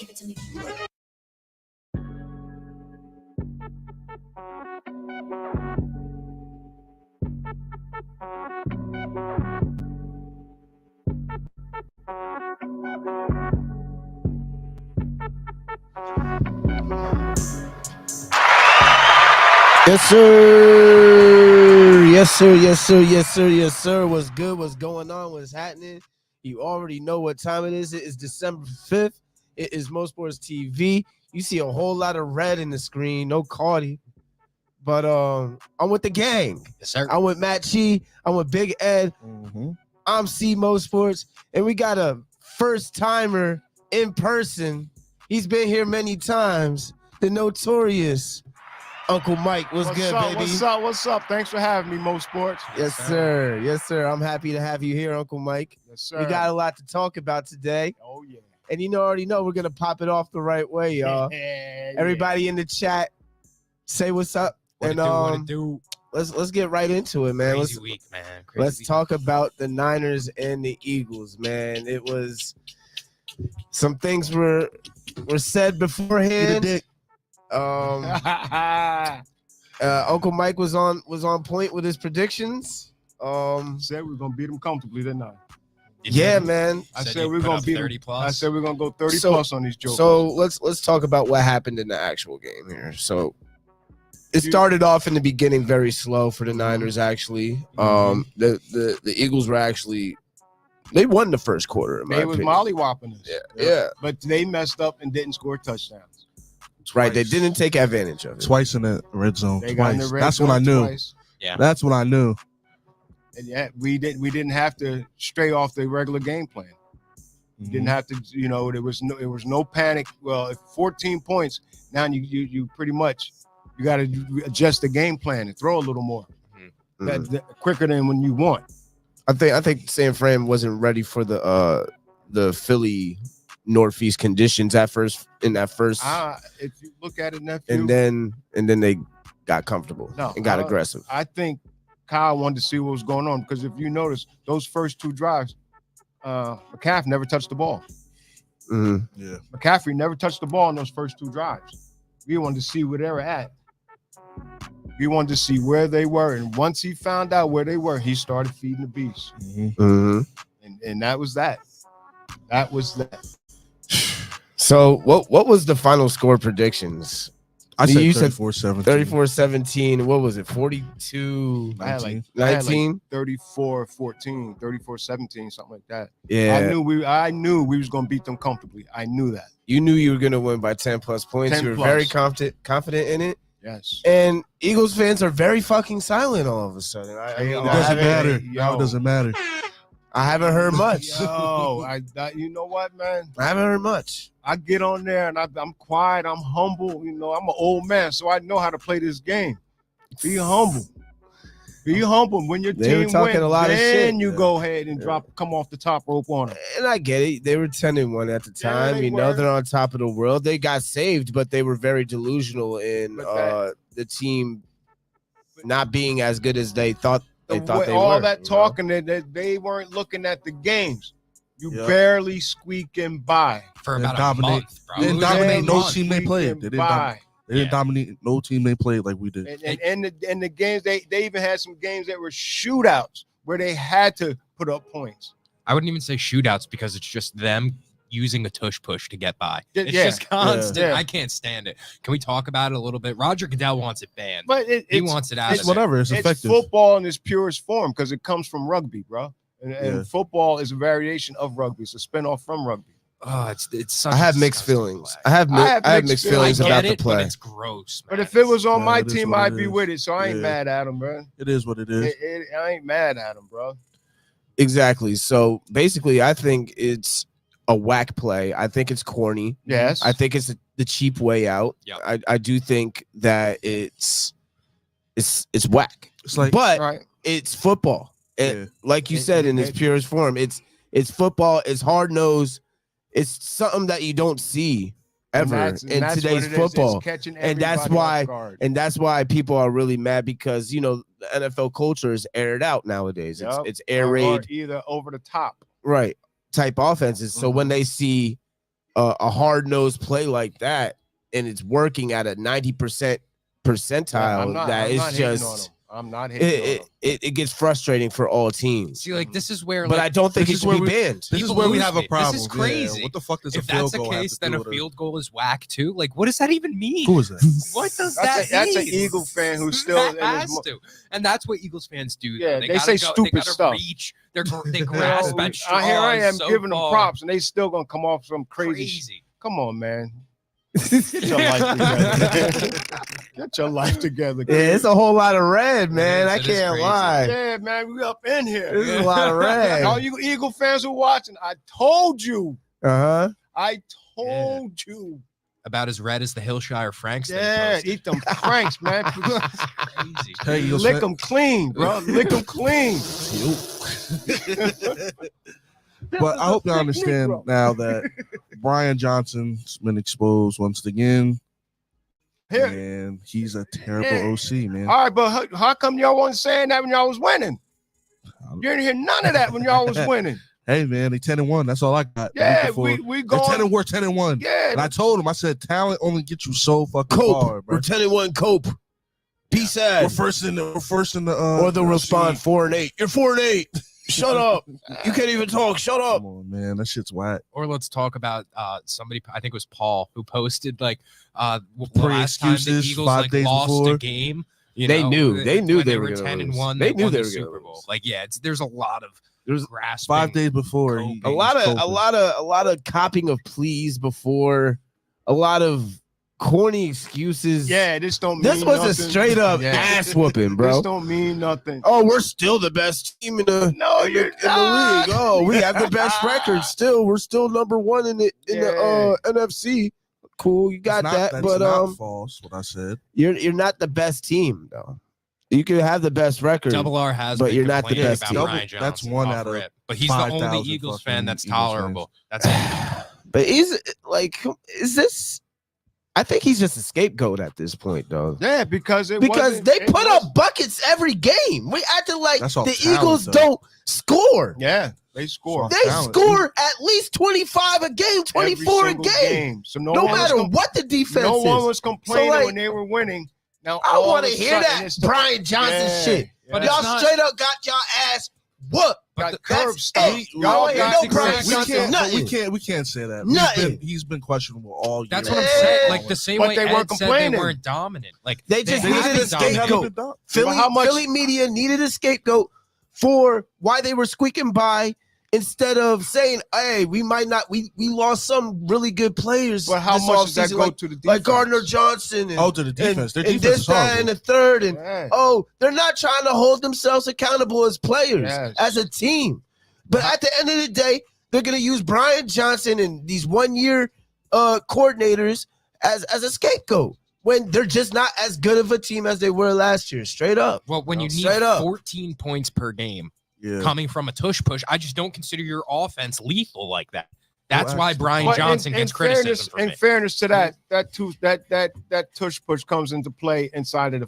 Give it to me. Yes, sir. Yes, sir. Yes, sir. Yes, sir. Yes, sir. What's good? What's going on? What's happening? You already know what time it is. It is December 5th. It is MoSports TV. You see a whole lot of red in the screen. No Cardi. But I'm with the gang. Yes, sir. I'm with Matt Chi. I'm with Big Ed. I'm C MoSports. And we got a first timer in person. He's been here many times. The notorious Uncle Mike. What's good, up, baby? What's up? What's up? Thanks for having me, MoSports. Yes, sir. Yes, sir. I'm happy to have you here, Uncle Mike. Yes, sir. We got a lot to talk about today. Oh, yeah. And you already know we're going to pop it off the right way, y'all. Everybody in the chat, say what's up. What it do? Let's get right into it, man. Crazy week, man. Let's talk about the Niners and the Eagles, man. It was some things were said beforehand. Uncle Mike was on point with his predictions. Said we are gonna beat them comfortably, didn't I? Yeah, man. I said we are gonna beat 30 them. plus. I said we're gonna go 30 plus on these jokers. So let's talk about what happened in the actual game here. So it started off in the beginning very slow for the Niners. Actually, the Eagles were actually they won the first quarter. They was mollywopping us. Yeah. But they messed up and didn't score touchdowns. Right, they didn't take advantage of it. Twice in the red zone. They got in the Twice. red That's zone what I knew. twice. Yeah. That's what I knew. And yeah, we didn't have to stray off the regular game plan. You didn't have to, there was no panic. Well, if 14 points, now you pretty much you got to adjust the game plan and throw a little more. That quicker than when you want. I think San Fran wasn't ready for the Philly Northeast conditions at first. If you look at it, nephew, and then they got comfortable and got aggressive. I think Kyle wanted to see what was going on because if you notice those first two drives, McCaffrey never touched the ball. Yeah, McCaffrey never touched the ball in those first two drives. We wanted to see where they were at. We wanted to see where they were, and once he found out where they were, he started feeding the beast. And that was that. That was that. So what was the final score predictions? I said you 34-17. 34-17. What was it? 42-19? I had like 34-14, 34-17, something like that. Yeah. I knew we was gonna beat them comfortably. I knew that. You knew you were gonna win by 10 plus points. You were very confident in it. Yes. And Eagles fans are very fucking silent all of a sudden. It doesn't matter. Now it doesn't matter. I haven't heard much. You know what, man? I haven't heard much. I get on there and I'm quiet. I'm humble. I'm an old man, so I know how to play this game. Be humble. Be humble. When your team wins, then you go ahead and come off the top rope on them. And I get it. They were 10-1 at the time. They're on top of the world. They got saved, but they were very delusional in the team not being as good as they thought. They thought they were. All that talking that they weren't looking at the games. You barely squeaking by for about a month, bro. They didn't dominate no team they played. They didn't dominate no team they played like we did. And the games they even had some games that were shootouts where they had to put up points. I wouldn't even say shootouts because it's just them using the tush push to get by. It's just constant. I can't stand it. Can we talk about it a little bit? Roger Goodell wants it banned. But he wants it out. It's whatever. It's effective. Football in its purest form because it comes from rugby, bro. And football is a variation of rugby. It's a spinoff from rugby. Oh, it's such I have mixed feelings. I have mixed feelings about the play. But it's gross, man. But if it was on my team, I'd be with it. So I ain't mad at him, bro. It is what it is. I ain't mad at him, bro. Exactly. So basically, I think it's a whack play. I think it's corny. Yes. I think it's the cheap way out. Yep. I do think that it's whack. It's like, but it's football. Like you said, in its purest form, it's football. It's hard nosed. It's something that you don't see ever in today's football, and that's why people are really mad because the NFL culture is aired out nowadays. It's air raid, either over the top, right? Type offenses. So when they see a hard-nosed play like that, and it's working at a 90% percentile, I'm not hating on him. It gets frustrating for all teams. See, like this is where, but I don't think it should be banned. This is where we have a problem. This is crazy. Yeah. What the fuck does if a field goal that's the case, have to then do a with field goal is whack too. Like, what does that even mean? Who is that? What does that mean? That's an Eagle fan who still has to, and that's what Eagles fans do. Yeah, they say stupid they gotta stuff. Reach. They grasp at straws. Here I am so giving them far. props, and they still gonna come off some crazy. Come on, man. Get your life together. Get your life together. Yeah, it's a whole lot of red, man. I can't lie. Yeah, man, we up in here. This is a lot of red. All you Eagle fans who are watching, I told you. I told you. About as red as the Hillshire Franks. Yeah, eat them Franks, man. Crazy. Hey, lick them clean, bro. Lick them clean. But I hope y'all understand now that Brian Johnson's been exposed once again. And he's a terrible OC, man. All right, but how come y'all wasn't saying that when y'all was winning? You didn't hear none of that when y'all was winning. Hey, man, they 10-1. That's all I got. Yeah, we going. We're 10-1. Yeah. And I told him, I said, talent only gets you so fucking far, bro. We're 10-1 Cope. Be sad. We're first in the or they'll respond 4-8. You're 4-8. Shut up. You can't even talk. Shut up. Come on, man. That shit's whack. Or let's talk about somebody, I think it was Paul, who posted like the last time the Eagles lost a game. They knew they were 10-1. They knew they were the Super Bowl. Like, yeah, there's a lot of grasping. 5 days before. A lot of copying of pleas before. A lot of corny excuses. Yeah, this don't mean this was nothing. A straight up ass whooping, bro. This don't mean nothing. Oh, we're still the best team in the league. Oh, we have the best record still. We're still number one in the NFC. Cool, you got that. But not false. What I said. You're not the best team though. You can have the best record. Double R has, but you're not the best team. That's one out of. But he's the only Eagles fan that's tolerable. That's it. But is this? I think he's just a scapegoat at this point, though. Yeah, because they put up buckets every game. We acting like the Eagles don't score. Yeah, they score. They score at least 25 a game, 24 a game. So no matter what the defense is. No one was complaining when they were winning. Now I want to hear that Brian Johnson shit. But y'all straight up got y'all ass whooped. Got the curb stuff. Y'all ain't Brian Johnson. We can't say that. Nothing. He's been questionable all year. That's what I'm saying. Like the same way Ed said they weren't dominant. Like they just needed a scapegoat. Philly media needed a scapegoat for why they were squeaking by instead of saying, "Hey, we lost some really good players." But how much does that go to the defense? Like Gardner Johnson and to the defense. Their and defense this, that, and the third. And they're not trying to hold themselves accountable as players, as a team. But at the end of the day, they're gonna use Brian Johnson and these 1-year coordinators as a scapegoat when they're just not as good of a team as they were last year. Straight up. Well, when you need 14 points per game. Yeah. Coming from a tush push, I just don't consider your offense lethal like that. That's why Brian Johnson gets criticism. In fairness to that tush push comes into play inside of the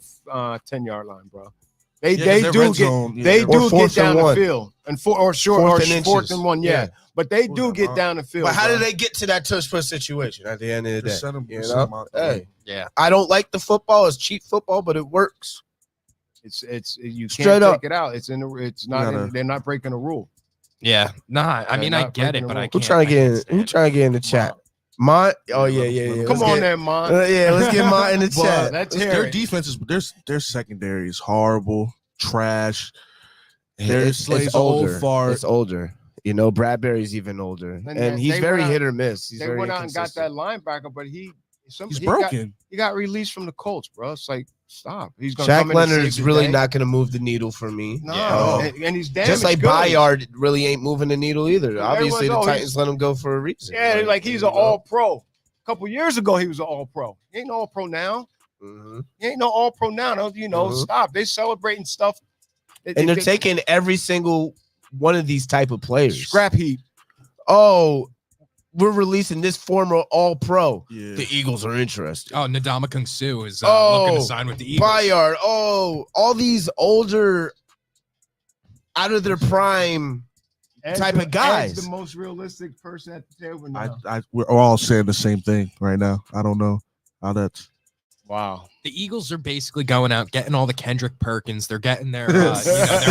10-yard line, bro. They do get down the field and fourth and one, but they do get down the field. But how do they get to that tush push situation at the end of the day? Yeah, I don't like the football. It's cheap football, but it works. You can't take it out. They're not breaking a rule. Yeah, I mean I get it, but I can't. Who trying to get in the chat? Mont? Oh yeah. Come on there, Mont. Let's get Mont in the chat. Their defense is their secondary is horrible, trash. It's older. It's older. You know, Bradbury's even older, and he's very hit or miss. They went out and got that linebacker, but he's broken. He got released from the Colts, bro. It's like, stop. He's going Shaq Leonard's really not going to move the needle for me. No, and he's damaged. Just like Bayard really ain't moving the needle either. Obviously, the Titans let him go for a reason. Yeah, like he's an all-pro. A couple years ago, he was an all-pro. He ain't no all-pro now. Mm-hmm. He ain't no all-pro now. Stop. They celebrating stuff. And they're taking every single one of these type of players. Scrap heap. Oh, we're releasing this former All-Pro. Yeah. The Eagles are interested. Oh, Ndamukong Suh is looking to sign with the Eagles. Bayard. Oh, all these older, out of their prime type of guys. Ed's the most realistic person at the table now. We're all saying the same thing right now. I don't know how that's. Wow. The Eagles are basically going out, getting all the Kendrick Perkins. They're getting their, their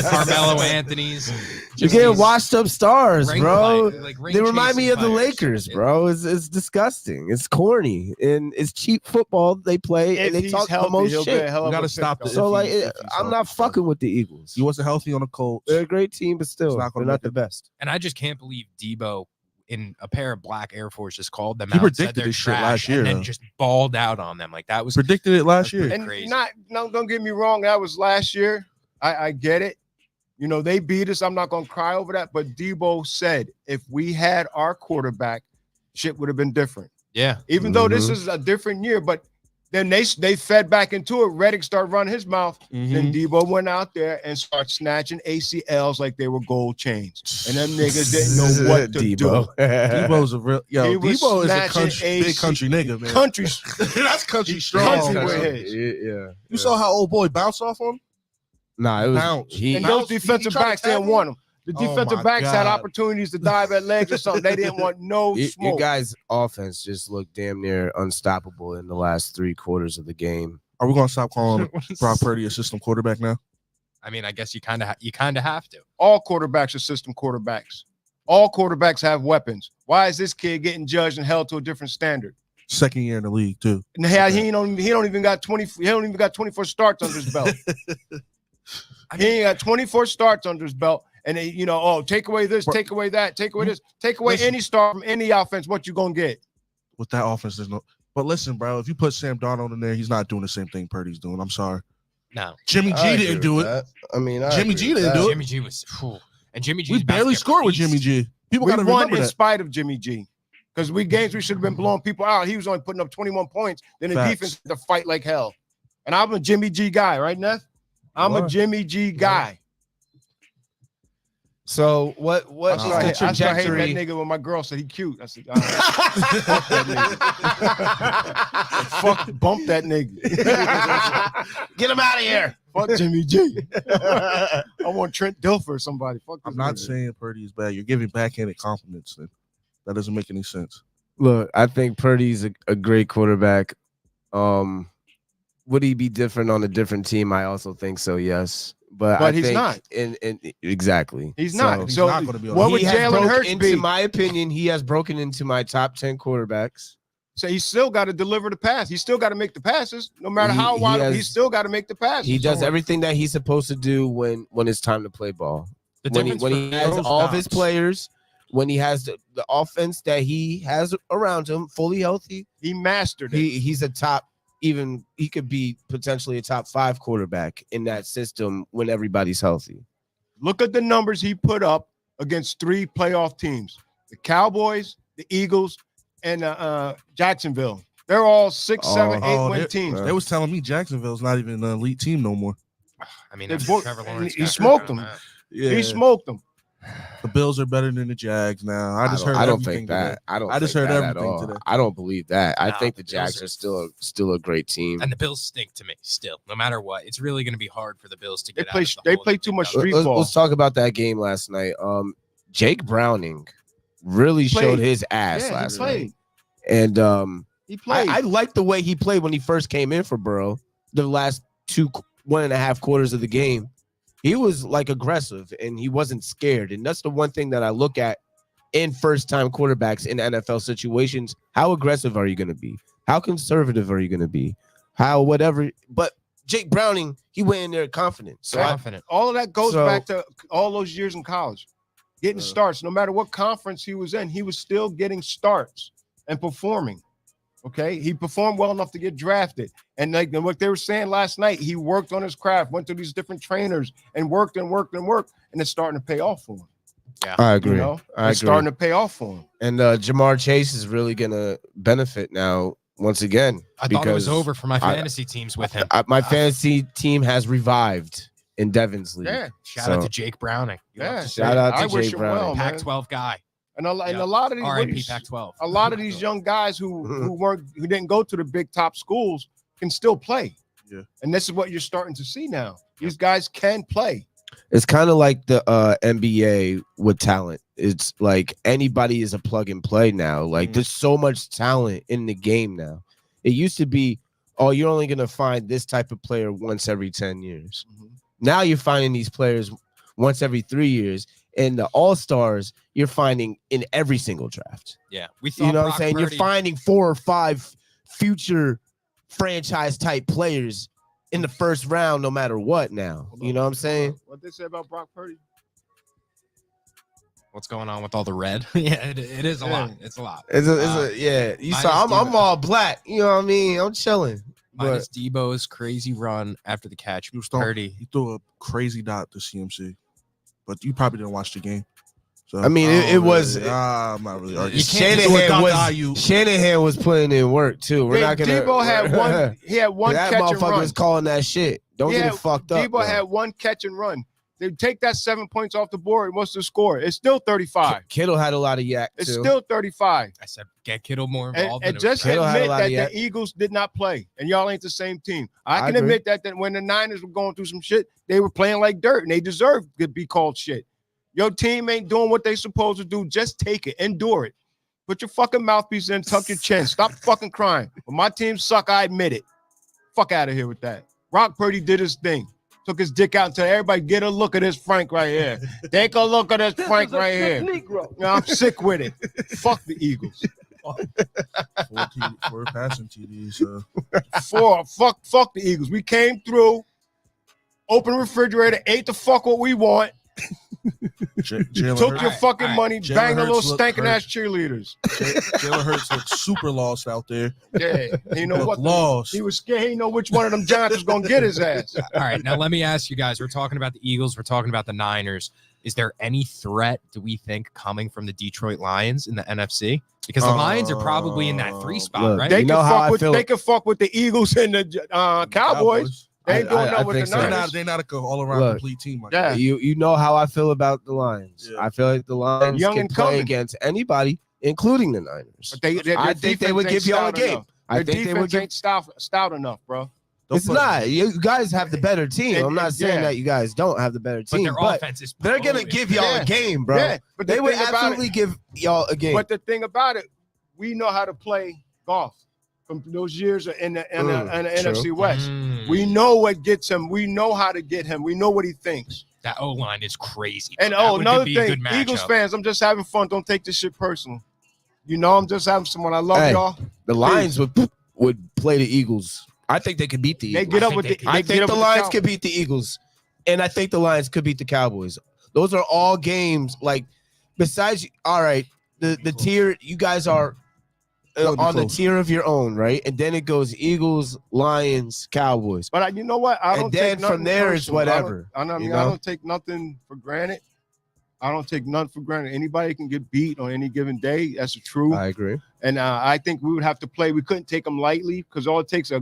Carmelo Anthony's. You get washed up stars, bro. They remind me of the players. Lakers, bro. It's disgusting. It's corny and it's cheap football they play, If and they he's talk healthy, the most he'll be a shit. hell of You a gotta stop pick, this. So if he's I'm not healthy. fucking with the Eagles. He wasn't healthy on the Colts. They're a great team, but still, It's not they're gonna not make the it. best. And I just can't believe Debo in a pair of black Air Forces called them He out. Said predicted they're this shit trash, last year, and then though. just balled out on them. Like that was Predicted it last year. And crazy. don't get me wrong, that was last year. I get it. You know, they beat us. I'm not gonna cry over that. But Debo said if we had our quarterback, shit would have been different. Yeah. Even though this is a different year, but then they fed back into it. Reddick started running his mouth. Then Debo went out there and started snatching ACLs like they were gold chains. And them niggas didn't know what to do. Debo's a real He was Debo is a snatching big country nigga, man. Countries. That's country strong. Country man. with his. Yeah. You saw how old boy bounced off him? Nah, it was Bounce. he. And Bounce, those defensive he tried to backs didn't tackle want him. The Oh defensive my backs had God. opportunities to dive at legs or something. They didn't want no You smoke. guys' offense just looked damn near unstoppable in the last 3 quarters of the game. Are we gonna stop calling Brock Purdy a system quarterback now? I mean, I guess you kind of have to. All quarterbacks are system quarterbacks. All quarterbacks have weapons. Why is this kid getting judged and held to a different standard? Second year in the league too. And he don't even got 24 starts under his belt. He ain't got 24 starts under his belt. And they, take away this, take away that, take away this, take away any star from any offense. What you gonna get? With that offense, there's no. But listen, bro, if you put Sam Darnold in there, he's not doing the same thing Purdy's doing. I'm sorry. No. Jimmy G didn't do it. I mean, Jimmy G didn't do it. Jimmy G was, and Jimmy G. We barely scored with Jimmy G. People We got to won remember in that. spite of Jimmy G. Because we should have been blowing people out. He was only putting up 21 points. Then the Facts. defense had to fight like hell. And I'm a Jimmy G guy, right, Neff? I'm a Jimmy G guy. So what is I the started hating trajectory? that nigga when my girl said he cute. I said, all right. Fuck that nigga. Fuck, bump that nigga. Get him out of here. Fuck Jimmy G. I want Trent Dilfer or somebody. Fuck this I'm not nigga. saying Purdy is bad. You're giving backhanded compliments. And that doesn't make any sense. Look, I think Purdy's a great quarterback. Would he be different on a different team? I also think so, yes. But I he's think not. Exactly. He's not. He's So not gonna be on what the would He has Jalen broke Hurts into be? my opinion, he has broken into my top 10 quarterbacks. So he's still got to deliver the pass. He's still got to make the passes. No matter He- how he wide, has- he's still got to make the passes. He does everything that he's supposed to do when it's time to play ball. The When difference he for has those all of his dots- players, when he has the offense that he has around him fully healthy, He mastered it. he's a top. Even he could be potentially a top 5 quarterback in that system when everybody's healthy. Look at the numbers he put up against 3 playoff teams: the Cowboys, the Eagles, and Jacksonville. They're all 6, 7, 8 win teams. They was telling me Jacksonville's not even an elite team no more. I mean, They that's both- Trevor Lawrence. he got smoked hurt on them. that. Yeah, He smoked them. the Bills are better than the Jags now. I just heard. I don't everything think that. today. I just think heard that at everything all. today. I don't believe that. I No, think the the Bills Jags are- are still a great team. And the Bills stink to me still. No matter what, it's really going to be hard for the Bills to They get play- out of the they hole play that too they've much done. street Let's ball. talk about that game last night. Jake Browning really Played. showed his ass Yeah, he last played. night. And He played. I liked the way he played when he first came in for Burrow. The last 1.5 quarters of the game, he was like aggressive and he wasn't scared. And that's the one thing that I look at in first-time quarterbacks in NFL situations. How aggressive are you going to be? How conservative are you going to be? How whatever. But Jake Browning, he went in there confident. So Confident. all of that goes So- back to all those years in college. Getting starts. No matter what conference he was in, he was still getting starts and performing. Okay, he performed well enough to get drafted. And like what they were saying last night, he worked on his craft, went to these different trainers and worked, and it's starting to pay off for him. I agree. You know, I it's agree. starting to pay off for him. And Jamar Chase is really going to benefit now once again. I thought it was because over for my fantasy teams with him. my fantasy team has revived in Devon's league. Yeah, Shout out So- to Jake Browning. You yeah. have to say Shout out to I wish Jake him Browning. well, man. Pac-12 guy. And a lot of these R.I.P. Pac-12. a lot of these young guys who didn't go to the big top schools can still play. Yeah. And this is what you're starting to see now. These guys can play. It's kind of like the NBA with talent. It's like anybody is a plug and play now. Like there's so much talent in the game now. It used to be, oh, you're only gonna find this type of player once every 10 years. Now you're finding these players once every 3 years. And the all-stars you're finding in every single draft. Yeah. We thought you know what I'm Brock saying? Purdy- You're finding 4 or 5 future franchise type players in the first round, no matter what now. You know what I'm saying? What they say about Brock Purdy? What's going on with all the red? Yeah, it is a lot. It's a lot. It's a yeah. You saw I'm all black. You know what I mean? I'm chilling. Minus Debo's crazy run after the catch. Purdy. He threw a crazy dot to CMC. But you probably didn't watch the game. So I mean, it was. I'm not really arguing. Shanahan was putting in work too. We're not gonna. Debo had one. He had one that catch and motherfucker run. was calling that shit. Don't get it fucked up. Debo had one catch and run. They take that 7 points off the board. What's the score? It's still 35. Kittle had a lot of yak. It's still 35. I said get Kittle more involved. And just admit that the Eagles did not play, and y'all ain't the same team. I can admit that when the Niners were going through some shit, they were playing like dirt, and they deserved to be called shit. Your team ain't doing what they supposed to do. Just take it. Endure it. Put your fucking mouthpiece in, tuck your chin. Stop fucking crying. When my team suck, I admit it. Fuck out of here with that. Brock Purdy did his thing. Took his dick out and tell everybody, get a look at this Frank right here. Take a look at this Frank right here. Negro. I'm sick with it. Fuck the Eagles. 4 passing TDs. Fuck the Eagles. We came through, open refrigerator, ate the fuck what we want. Took your fucking money, banged a little stanking ass cheerleaders. Jalen Hurts looked super lost out there. Yeah, you know what? Lost. He was scared. He didn't know which one of them Giants was gonna get his ass. All right, now let me ask you guys. We're talking about the Eagles. We're talking about the Niners. Is there any threat, do we think, coming from the Detroit Lions in the NFC? Because the Lions are probably in that 3 spot, right? They can fuck with the Eagles and the Cowboys. They ain't doing nothing with the Niners. They're not an all-around complete team. Yeah, you know how I feel about the Lions. Yeah. I feel like the Lions can play against anybody, including the Niners. But I think they would give y'all a game. I think they would get stout enough, bro. It's not. You guys have the better team. I'm not saying that you guys don't have the better team. But their offense is they're going to give y'all a game, bro. Yeah, but they would absolutely give y'all a game. But the thing about it, we know how to play golf. From those years in the NFC West. We know what gets him. We know how to get him. We know what he thinks. That O-line is crazy. And another thing, Eagles fans, I'm just having fun. Don't take this shit personal. You know I'm just having someone. I love y'all. The Lions would play the Eagles. I think they could beat the Eagles. They get up with the I think the Lions could beat the Eagles. And I think the Lions could beat the Cowboys. Those are all games, like, besides, all right, the tier, you guys are on the tier of your own, right? And then it goes Eagles, Lions, Cowboys. But you know what? I don't. And then from there it's whatever. I don't take nothing for granted. I don't take nothing for granted. Anybody can get beat on any given day. That's true. I agree. And I think we would have to play. We couldn't take them lightly because all it takes a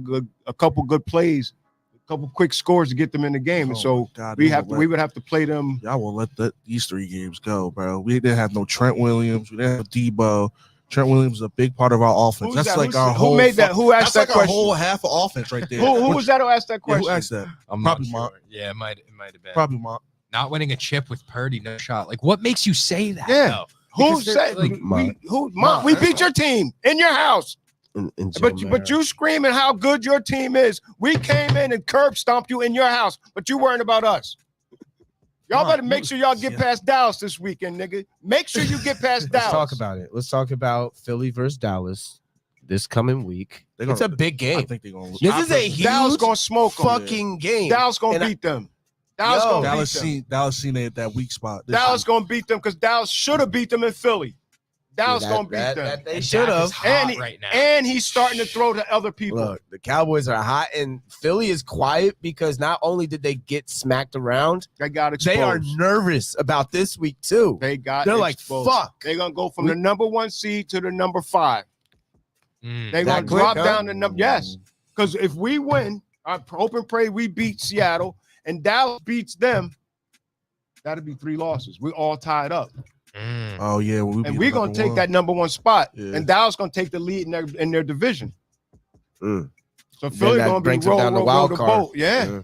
couple good plays, a couple quick scores to get them in the game. And so we would have to play them. Y'all will let these 3 games go, bro. We didn't have no Trent Williams. We didn't have Debo. Trent Williams is a big part of our offense. That's like our whole. Who made that? Who asked that question? Our whole half of offense right there. Who was that who asked that question? Who asked that? I'm probably not sure. Mark. Yeah, it might have been. Probably Mark. Not winning a chip with Purdy, no shot. Like, what makes you say that? Yeah. Though? Who said? We beat your team in your house. But you screaming how good your team is. We came in and curb stomped you in your house, but you worrying about us. Y'all better make sure y'all get past Dallas this weekend, nigga. Make sure you get past Dallas. Let's talk about it. Let's talk about Philly versus Dallas this coming week. It's a big game. I think they're gonna lose. This is a huge Dallas gonna smoke fucking game. Dallas gonna beat them. Dallas seen it at that weak spot. Dallas gonna beat them because Dallas should have beat them in Philly. Dallas gonna beat them. They should have. And he's starting to throw to other people. Look, the Cowboys are hot, and Philly is quiet because not only did they get smacked around, they are nervous about this week too. They're exposed. Like, fuck. They're gonna go from the number 1 seed to the number 5. They're gonna drop down the number. Yes, because if we win, I hope and pray we beat Seattle, and Dallas beats them. That'll be 3 losses. We're all tied up. Oh yeah, and we're gonna take that number 1 spot, and Dallas gonna take the lead in their division. So Philly gonna be roll the boat. Yeah.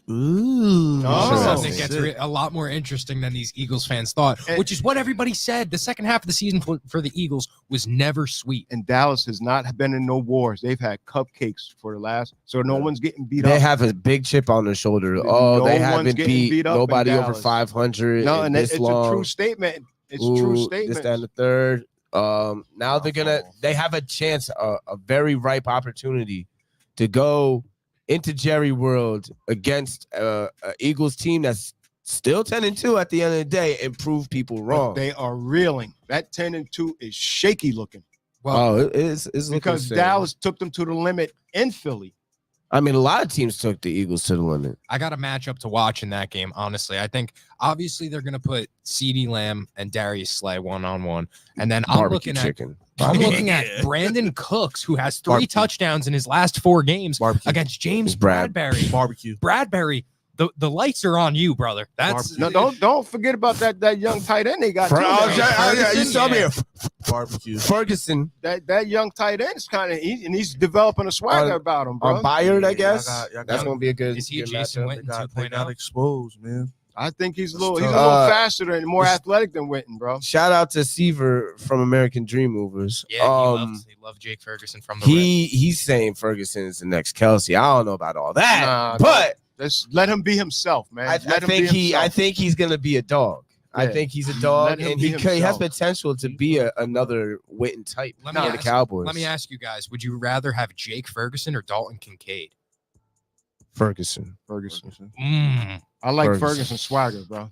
Ooh. Oh. This is something that gets a lot more interesting than these Eagles fans thought, which is what everybody said. The second half of the season for the Eagles was never sweet. And Dallas has not been in no wars. They've had cupcakes for the last, so no one's getting beat up. They have a big chip on their shoulder. They haven't beat nobody over 500. No, and it's this long. a true statement. It's a true statement. This, that, and the third. Now they have a chance, a very ripe opportunity to go into Jerry World against an Eagles team that's still 10-2 at the end of the day and prove people wrong. But they are reeling. That 10-2 is shaky looking. Well, it's because Dallas took them to the limit in Philly. I mean, a lot of teams took the Eagles to the limit. I got a matchup to watch in that game, honestly. I think, obviously, they're going to put CeeDee Lamb and Darius Slay one-on-one. And then I'm looking at Brandon Cooks, who has 3 touchdowns in his last 4 games against James Bradbury. Bradbury, the lights are on you, brother. That's no, don't forget about that young tight end they got. You saw me Ferguson. That young tight end is kind of he's developing a swagger about him, bro. On Bayard, I guess that's gonna be a good. Is he a Jason Witten 2.0? Got exposed, man. I think he's a little faster and more athletic than Witten, bro. Shout out to Seaver from American Dream Movers. Yeah, he loved Jake Ferguson from the he's saying Ferguson is the next Kelsey. I don't know about all that, but just let him be himself, man. I think he's gonna be a dog. Yeah. I think he's a dog, and he has potential to be another Witten type for the Cowboys. Let me ask you guys: would you rather have Jake Ferguson or Dalton Kincaid? Ferguson. I like Ferguson's swagger, bro.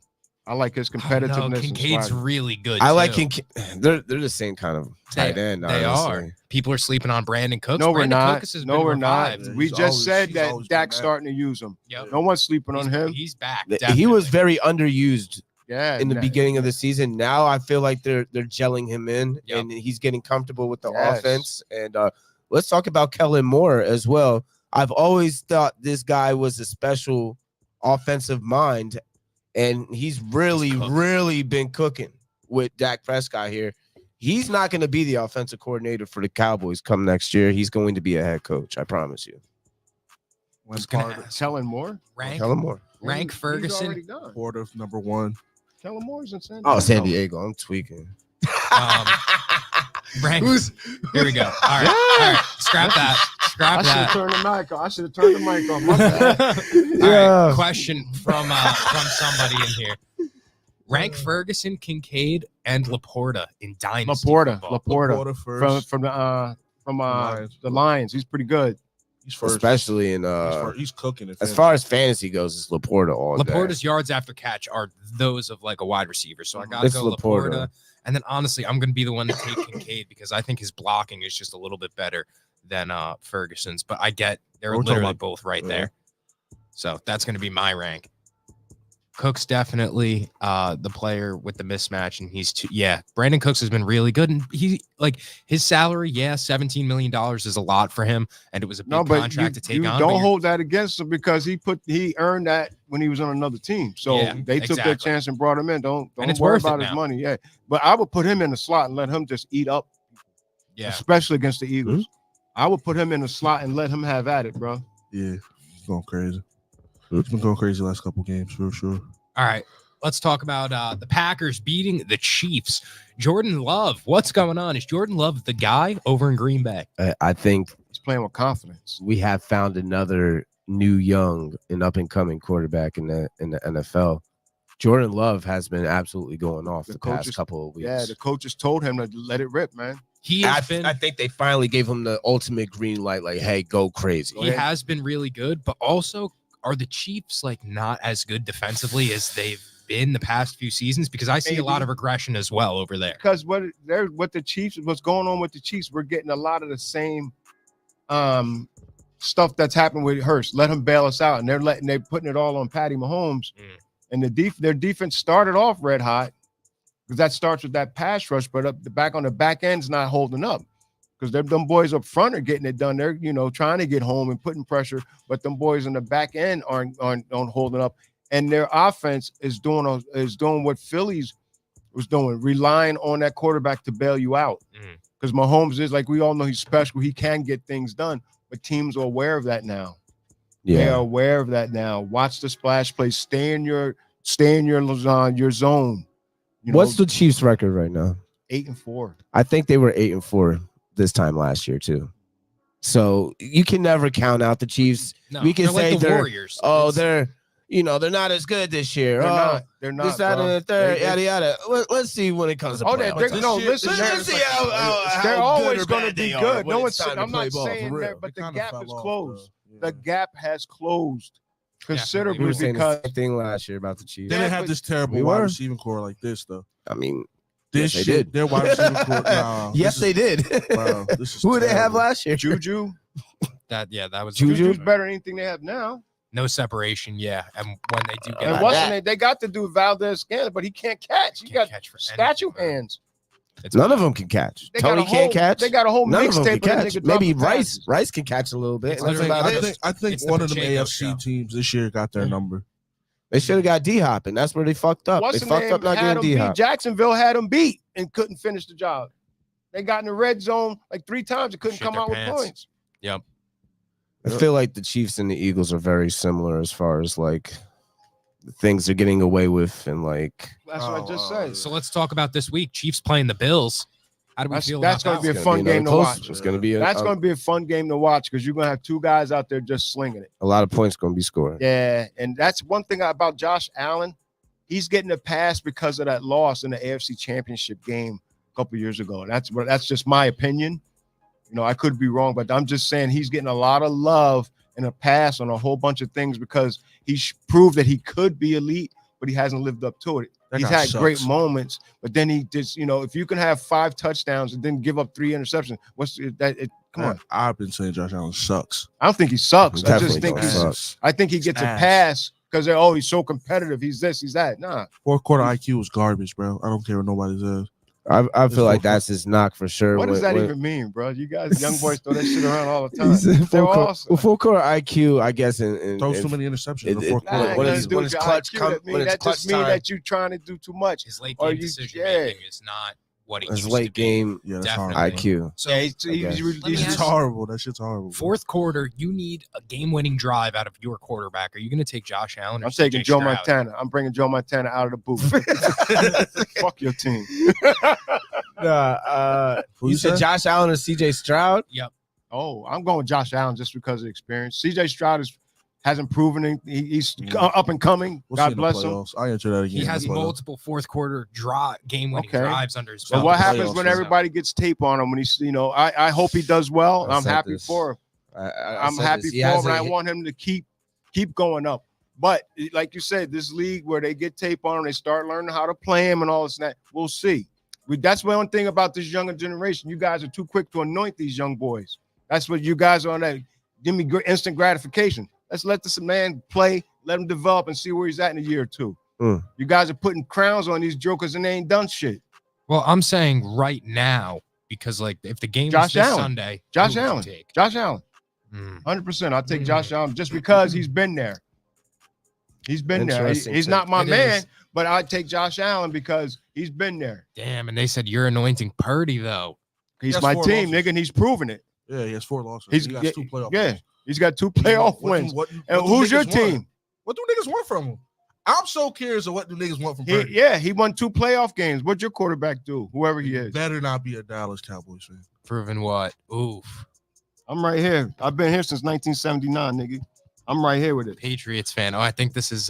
I like his competitiveness. No, Kincaid's really good. I like Kincaid. They're the same kind of tight end. They are. People are sleeping on Brandon Cooks. No, we're not. No, we're not. We just said that Dak's starting to use him. Yep. No one's sleeping on him. He's back. He was very underused. Yeah, in the beginning of the season. Now I feel like they're gelling him in, and he's getting comfortable with the offense. And let's talk about Kellen Moore as well. I've always thought this guy was a special offensive mind, and he's really been cooking with Dak Prescott here. He's not going to be the offensive coordinator for the Cowboys come next year. He's going to be a head coach, I promise you. Kellen Moore? Kellen Moore. Rank Ferguson. Board of number 1. Kellen Moore's in San Diego. Oh, San Diego. I'm tweaking. Rank. Here we go. All right. Scrap that. I should have turned the mic on. My bad. All right. Question from somebody in here. Rank Ferguson, Kincaid, and Laporta in Dynasty. Laporta first. from the Lions. He's pretty good. He's first. Especially in he's cooking. As far as fantasy goes, it's Laporta all day. Laporta's yards after catch are those of like a wide receiver. So I gotta go Laporta. And then honestly, I'm gonna be the one to take Kincaid because I think his blocking is just a little bit better than Ferguson's. But I get they're literally both right there. So that's gonna be my rank. Cooks definitely the player with the mismatch, and he's Brandon Cooks has been really good, and he like his salary, $17 million is a lot for him, and it was a big contract to take on. Don't hold that against him because he earned that when he was on another team. So they took their chance and brought him in. Don't worry about his money. Yeah, but I would put him in the slot and let him just eat up. Yeah, especially against the Eagles. Mm-hmm. I would put him in the slot and let him have at it, bro. Yeah, he's going crazy. It's been going crazy the last couple games for sure. All right, let's talk about the Packers beating the Chiefs. Jordan Love, what's going on? Is Jordan Love the guy over in Green Bay? I think he's playing with confidence. We have found another new young and up and coming quarterback in the NFL. Jordan Love has been absolutely going off the past couple of weeks. Yeah, the coaches told him to let it rip, man. I think they finally gave him the ultimate green light, like, hey, go crazy. He has been really good, but also are the Chiefs like not as good defensively as they've been the past few seasons? Because I see a lot of regression as well over there. Because what's going on with the Chiefs, we're getting a lot of the same stuff that's happened with Hurst. Let him bail us out, and they're putting it all on Patty Mahomes. And their defense started off red hot because that starts with that pass rush, but on the back end's not holding up. Because them boys up front are getting it done. They're trying to get home and putting pressure, but them boys in the back end aren't holding up. And their offense is doing what Phillies was doing, relying on that quarterback to bail you out. Because Mahomes is, like we all know, he's special. He can get things done, but teams are aware of that now. They are aware of that now. Watch the splash play. Stay in your zone. What's the Chiefs' record right now? 8-4. I think they were 8-4 this time last year too. So you can never count out the Chiefs. No, we can say like the they're Warriors. they're not as good this year. They're not. This, that, and the third, yada yada. Let's see when it comes to playoffs. Listen. They're always going to be good. No one's. I'm not saying that, but the gap is closed. The gap has closed considerably we were because the same thing last year about the Chiefs. They didn't have this terrible wide receiving core like this, though. I mean, this yes, shit, their wide receiving core. Yes, they did. Wow, who did they have last year? Juju. That was Juju's better than anything they have now. No separation, yeah. And when they do get and they got to do Valdez Scantling, but he can't catch. He got statue hands. None of them can catch. Tony can't catch. They got a whole mixtape. Maybe Rice can catch a little bit. I think one of them AFC teams this year got their number. They should have got D-Hop, and that's where they fucked up. They fucked up not getting D-Hop. Jacksonville had them beat and couldn't finish the job. They got in the red zone like 3 times and couldn't come out with points. Yep. I feel like the Chiefs and the Eagles are very similar as far as like the things they're getting away with and like. That's what I just said. So let's talk about this week. Chiefs playing the Bills. How do we feel? That's going to be a fun game to watch. It's going to be that's going to be a fun game to watch because you're going to have 2 guys out there just slinging it. A lot of points going to be scored. Yeah, and that's one thing about Josh Allen. He's getting a pass because of that loss in the AFC Championship game a couple years ago. That's just my opinion. You know, I could be wrong, but I'm just saying he's getting a lot of love and a pass on a whole bunch of things because he proved that he could be elite, but he hasn't lived up to it. He's had great moments, but then he just, if you can have 5 touchdowns and then give up 3 interceptions, come on. I've been saying Josh Allen sucks. I don't think he sucks. I just think I think he gets a pass because he's so competitive. He's this, he's that. Nah. 4th quarter IQ was garbage, bro. I don't care what nobody says. I feel like that's his knock for sure. What does that even mean, bro? You guys, young boys, throw that shit around all the time. They're awesome. Full court IQ, I guess. Throws too many interceptions in the 4th quarter. When it's clutch time, that just means that you're trying to do too much. His late game decision making is not what he used late to game IQ. So he's horrible. That shit's horrible. 4th quarter, you need a game-winning drive out of your quarterback. Are you going to take Josh Allen? I'm taking Joe Montana. I'm bringing Joe Montana out of the booth. Fuck your team. You said Josh Allen or CJ Stroud? Yep. Oh, I'm going with Josh Allen just because of experience. CJ Stroud hasn't proven it. He's up and coming. God bless him. I answer that again. He has multiple 4th quarter game-winning drives under his belt. So what happens when everybody gets tape on him? When he's, I hope he does well. I'm happy for him. I'm happy for him, and I want him to keep going up. But like you said, this league where they get tape on him, they start learning how to play him and all this and that. We'll see. That's one thing about this younger generation. You guys are too quick to anoint these young boys. That's what you guys are on that. Give me instant gratification. Let's let this man play, let him develop, and see where he's at in a year or 2. You guys are putting crowns on these jokers, and they ain't done shit. Well, I'm saying right now, because like if the game was this Sunday, Josh Allen, 100%. I'll take Josh Allen just because he's been there. He's been there. He's not my man, but I'd take Josh Allen because he's been there. Damn, and they said you're anointing Purdy though. He's my team, nigga, and he's proven it. Yeah, he has 4 losses. He got 2 playoff wins. He's got 2 playoff wins. And who's your team? What do niggas want from him? I'm so curious of what do niggas want from Purdy. He won 2 playoff games. What'd your quarterback do? Whoever he is. Better not be a Dallas Cowboys fan. Proven what? Oof. I'm right here. I've been here since 1979, nigga. I'm right here with it. Patriots fan. Oh, I think this is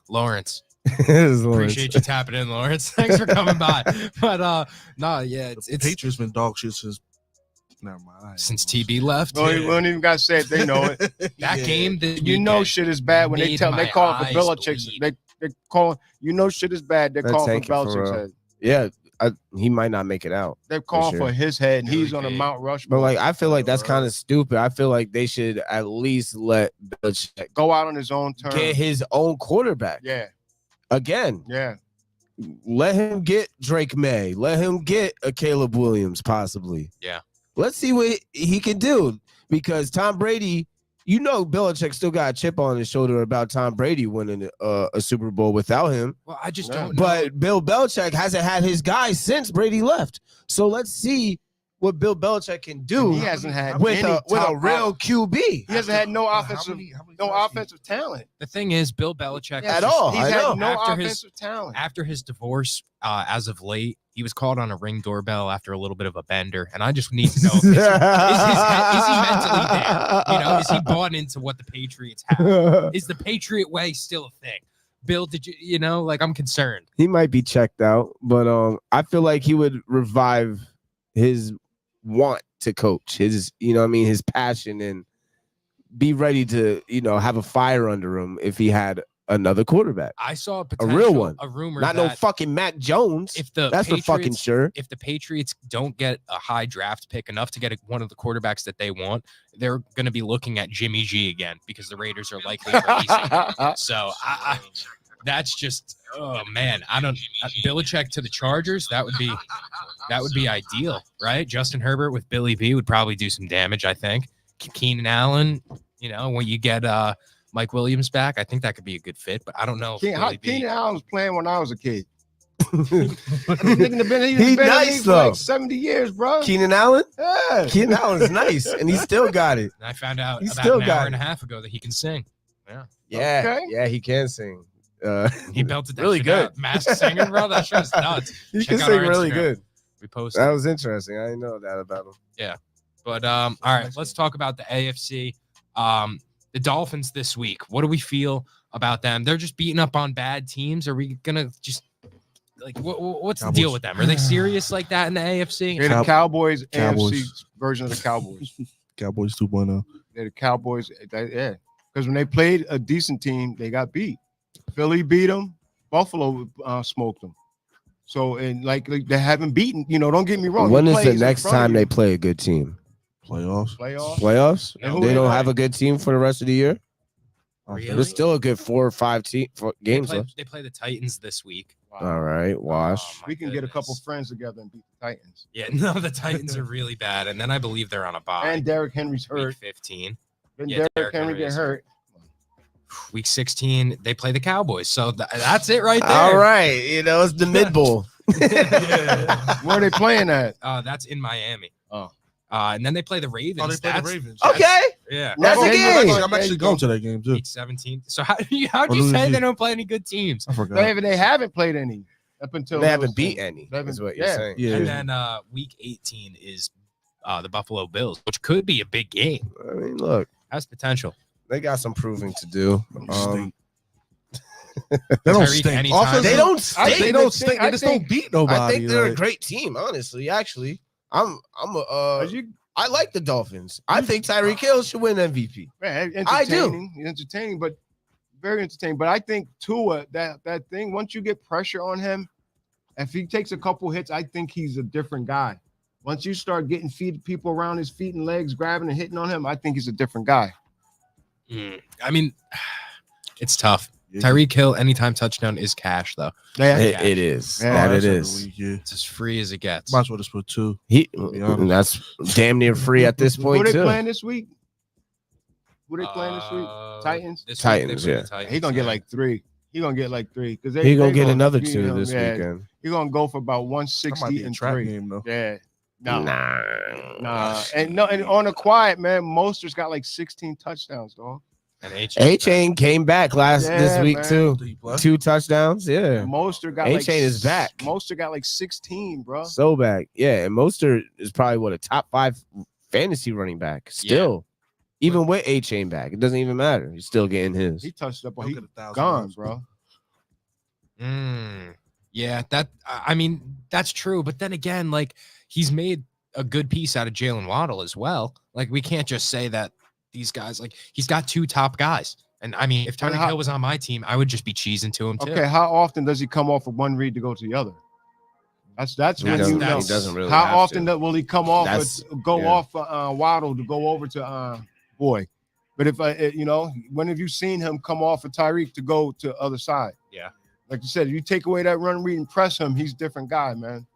Lawrence. Lawrence. Appreciate you tapping in, Lawrence. Thanks for coming by. But it's Patriots been dog shit since. Never mind. Since TB left. No, we don't even got to say it. They know it. That game. Shit is bad when they call for Belichick's. They call. Shit is bad. They're calling for Belichick's head. Yeah. He might not make it out. They're calling for his head, and he's on a Mount Rushmore. But I feel like that's kind of stupid. I feel like they should at least let Belichick go out on his own terms, get his own quarterback. Yeah. Again. Yeah. Let him get Drake May. Let him get a Caleb Williams, possibly. Yeah. Let's see what he can do because Tom Brady. Belichick still got a chip on his shoulder about Tom Brady winning a Super Bowl without him. Well, I just don't know. But Bill Belichick hasn't had his guys since Brady left. So let's see what Bill Belichick can do. He hasn't had with any a real QB. He hasn't had no offensive talent. The thing is, Bill Belichick At all. He's I had know. no After offensive talent. After his divorce, as of late, he was called on a Ring doorbell after a little bit of a bender, and I just need to know: is he mentally there? You know, is he bought into what the Patriots have? Is the Patriot way still a thing? Bill, did you know? Like, I'm concerned. He might be checked out, but I feel like he would revive his want to coach, his his passion, and be ready to have a fire under him if he had another quarterback. I saw a real one, a rumor, not no fucking Mac Jones. That's for fucking sure. If the Patriots don't get a high draft pick enough to get one of the quarterbacks that they want, they're going to be looking at Jimmy G again because the Raiders are likely releasing. So that's just, oh man, Belichick to the Chargers. That would be ideal, right? Justin Herbert with Billy B would probably do some damage. I think Keenan Allen. When you get Mike Williams back, I think that could be a good fit, but I don't know. Keenan Allen was playing when I was a kid. He's nice though. Like 70 years, bro. Keenan Allen? Yeah. Keenan Allen's nice, and he still got it. And I found out he about still an got hour it. and a half ago that he can sing. Yeah, Okay. yeah, he can sing. He belted that really shit good. out. Masked Singer, bro. That show's nuts. He Check can out sing our really Instagram. good. We posted. That was interesting. I didn't know that about him. But all right, let's talk about the AFC. The Dolphins this week. What do we feel about them? They're just beating up on bad teams. Are we gonna just what's the deal with them? Are they serious like that in the AFC? They're the Cowboys. AFC version of the Cowboys. Cowboys 2.0. They're the Cowboys. Yeah, because when they played a decent team, they got beat. Philly beat them. Buffalo smoked them. So and like they haven't beaten. Don't get me wrong. When is the next time they play a good team? Playoffs. And They don't have a good team for the rest of the year. Really? There's still a good 4 or 5 games left. They play the Titans this week. All right, wash. We can get a couple friends together and beat the Titans. Yeah, no, the Titans are really bad, and then I believe they're on a bye. And Derrick Henry's Week hurt. 15. Then Yeah, Derrick Henry get hurt. Week 16, they play the Cowboys. So that's it right there. All right, it's the mid bowl. Where are they playing at? That's in Miami. Oh. And then they play the Ravens. They play the Ravens. Okay, Yeah. that's a game. I'm actually going to that game too. Week 17. So how'd you say they don't play any good teams? I forgot. They haven't played any up until They haven't beat any. They haven't- Is what you're yeah. saying. Yeah. And then week 18 is the Buffalo Bills, which could be a big game. I mean, look, Has potential. they got some proving to do. They don't Tyreek, stink. anytime. Offensive- They don't stink. They don't stink. They just don't beat nobody. I think they're a like- great team, honestly. Actually, I like the Dolphins. I think Tyreek Hill should win MVP. I do. Entertaining, but very entertaining. But I think Tua, that thing, once you get pressure on him, if he takes a couple hits, I think he's a different guy. Once you start getting people around his feet and legs, grabbing and hitting on him, I think he's a different guy. I mean, it's tough. Tyreek Hill, anytime touchdown is cash, though. Yeah. It is. Yeah, That it Every is. week, yeah. It's as free as it gets. Might as well just put 2. That's damn near free at this Who point they too. playing this week? Who they playing this week? Titans? This week Titans, they play yeah. the Titans, He gonna yeah. get like 3. He gonna get like 3 because He gonna get another beat 2 him. this Yeah. weekend. He gonna go for about That might 160 be a and trap 3. game though. Yeah. Nah. And on the quiet, man, Moster's got like 16 touchdowns, dog. And A-Chain came back this Yeah, week man. too. 2 2 touchdowns. Yeah. Moster got A-Chain is back. Moster got like 16, bro. So back. Yeah. And Mostert is probably a top 5 fantasy running back. Still. Even with A-Chain back. It doesn't even matter. He's still getting his. He touched up, He'll he get 1,000 gone, yards. bro. Yeah, I mean, that's true. But then again, like, he's made a good piece out of Jalen Waddle as well. Like, we can't just say that these guys, like, he's got 2 top guys. And I mean, if Tyreek Hill was on my team, I would just be cheesing to him too. Okay, how often does he come off of one read to go to the other? That's when you know. He doesn't really. How have often to. will he come off Yeah. off Waddle to go over to Boy? But if when have you seen him come off of Tyreek to go to the other side? Yeah. Like you said, if you take away that run read and press him, he's a different guy, man.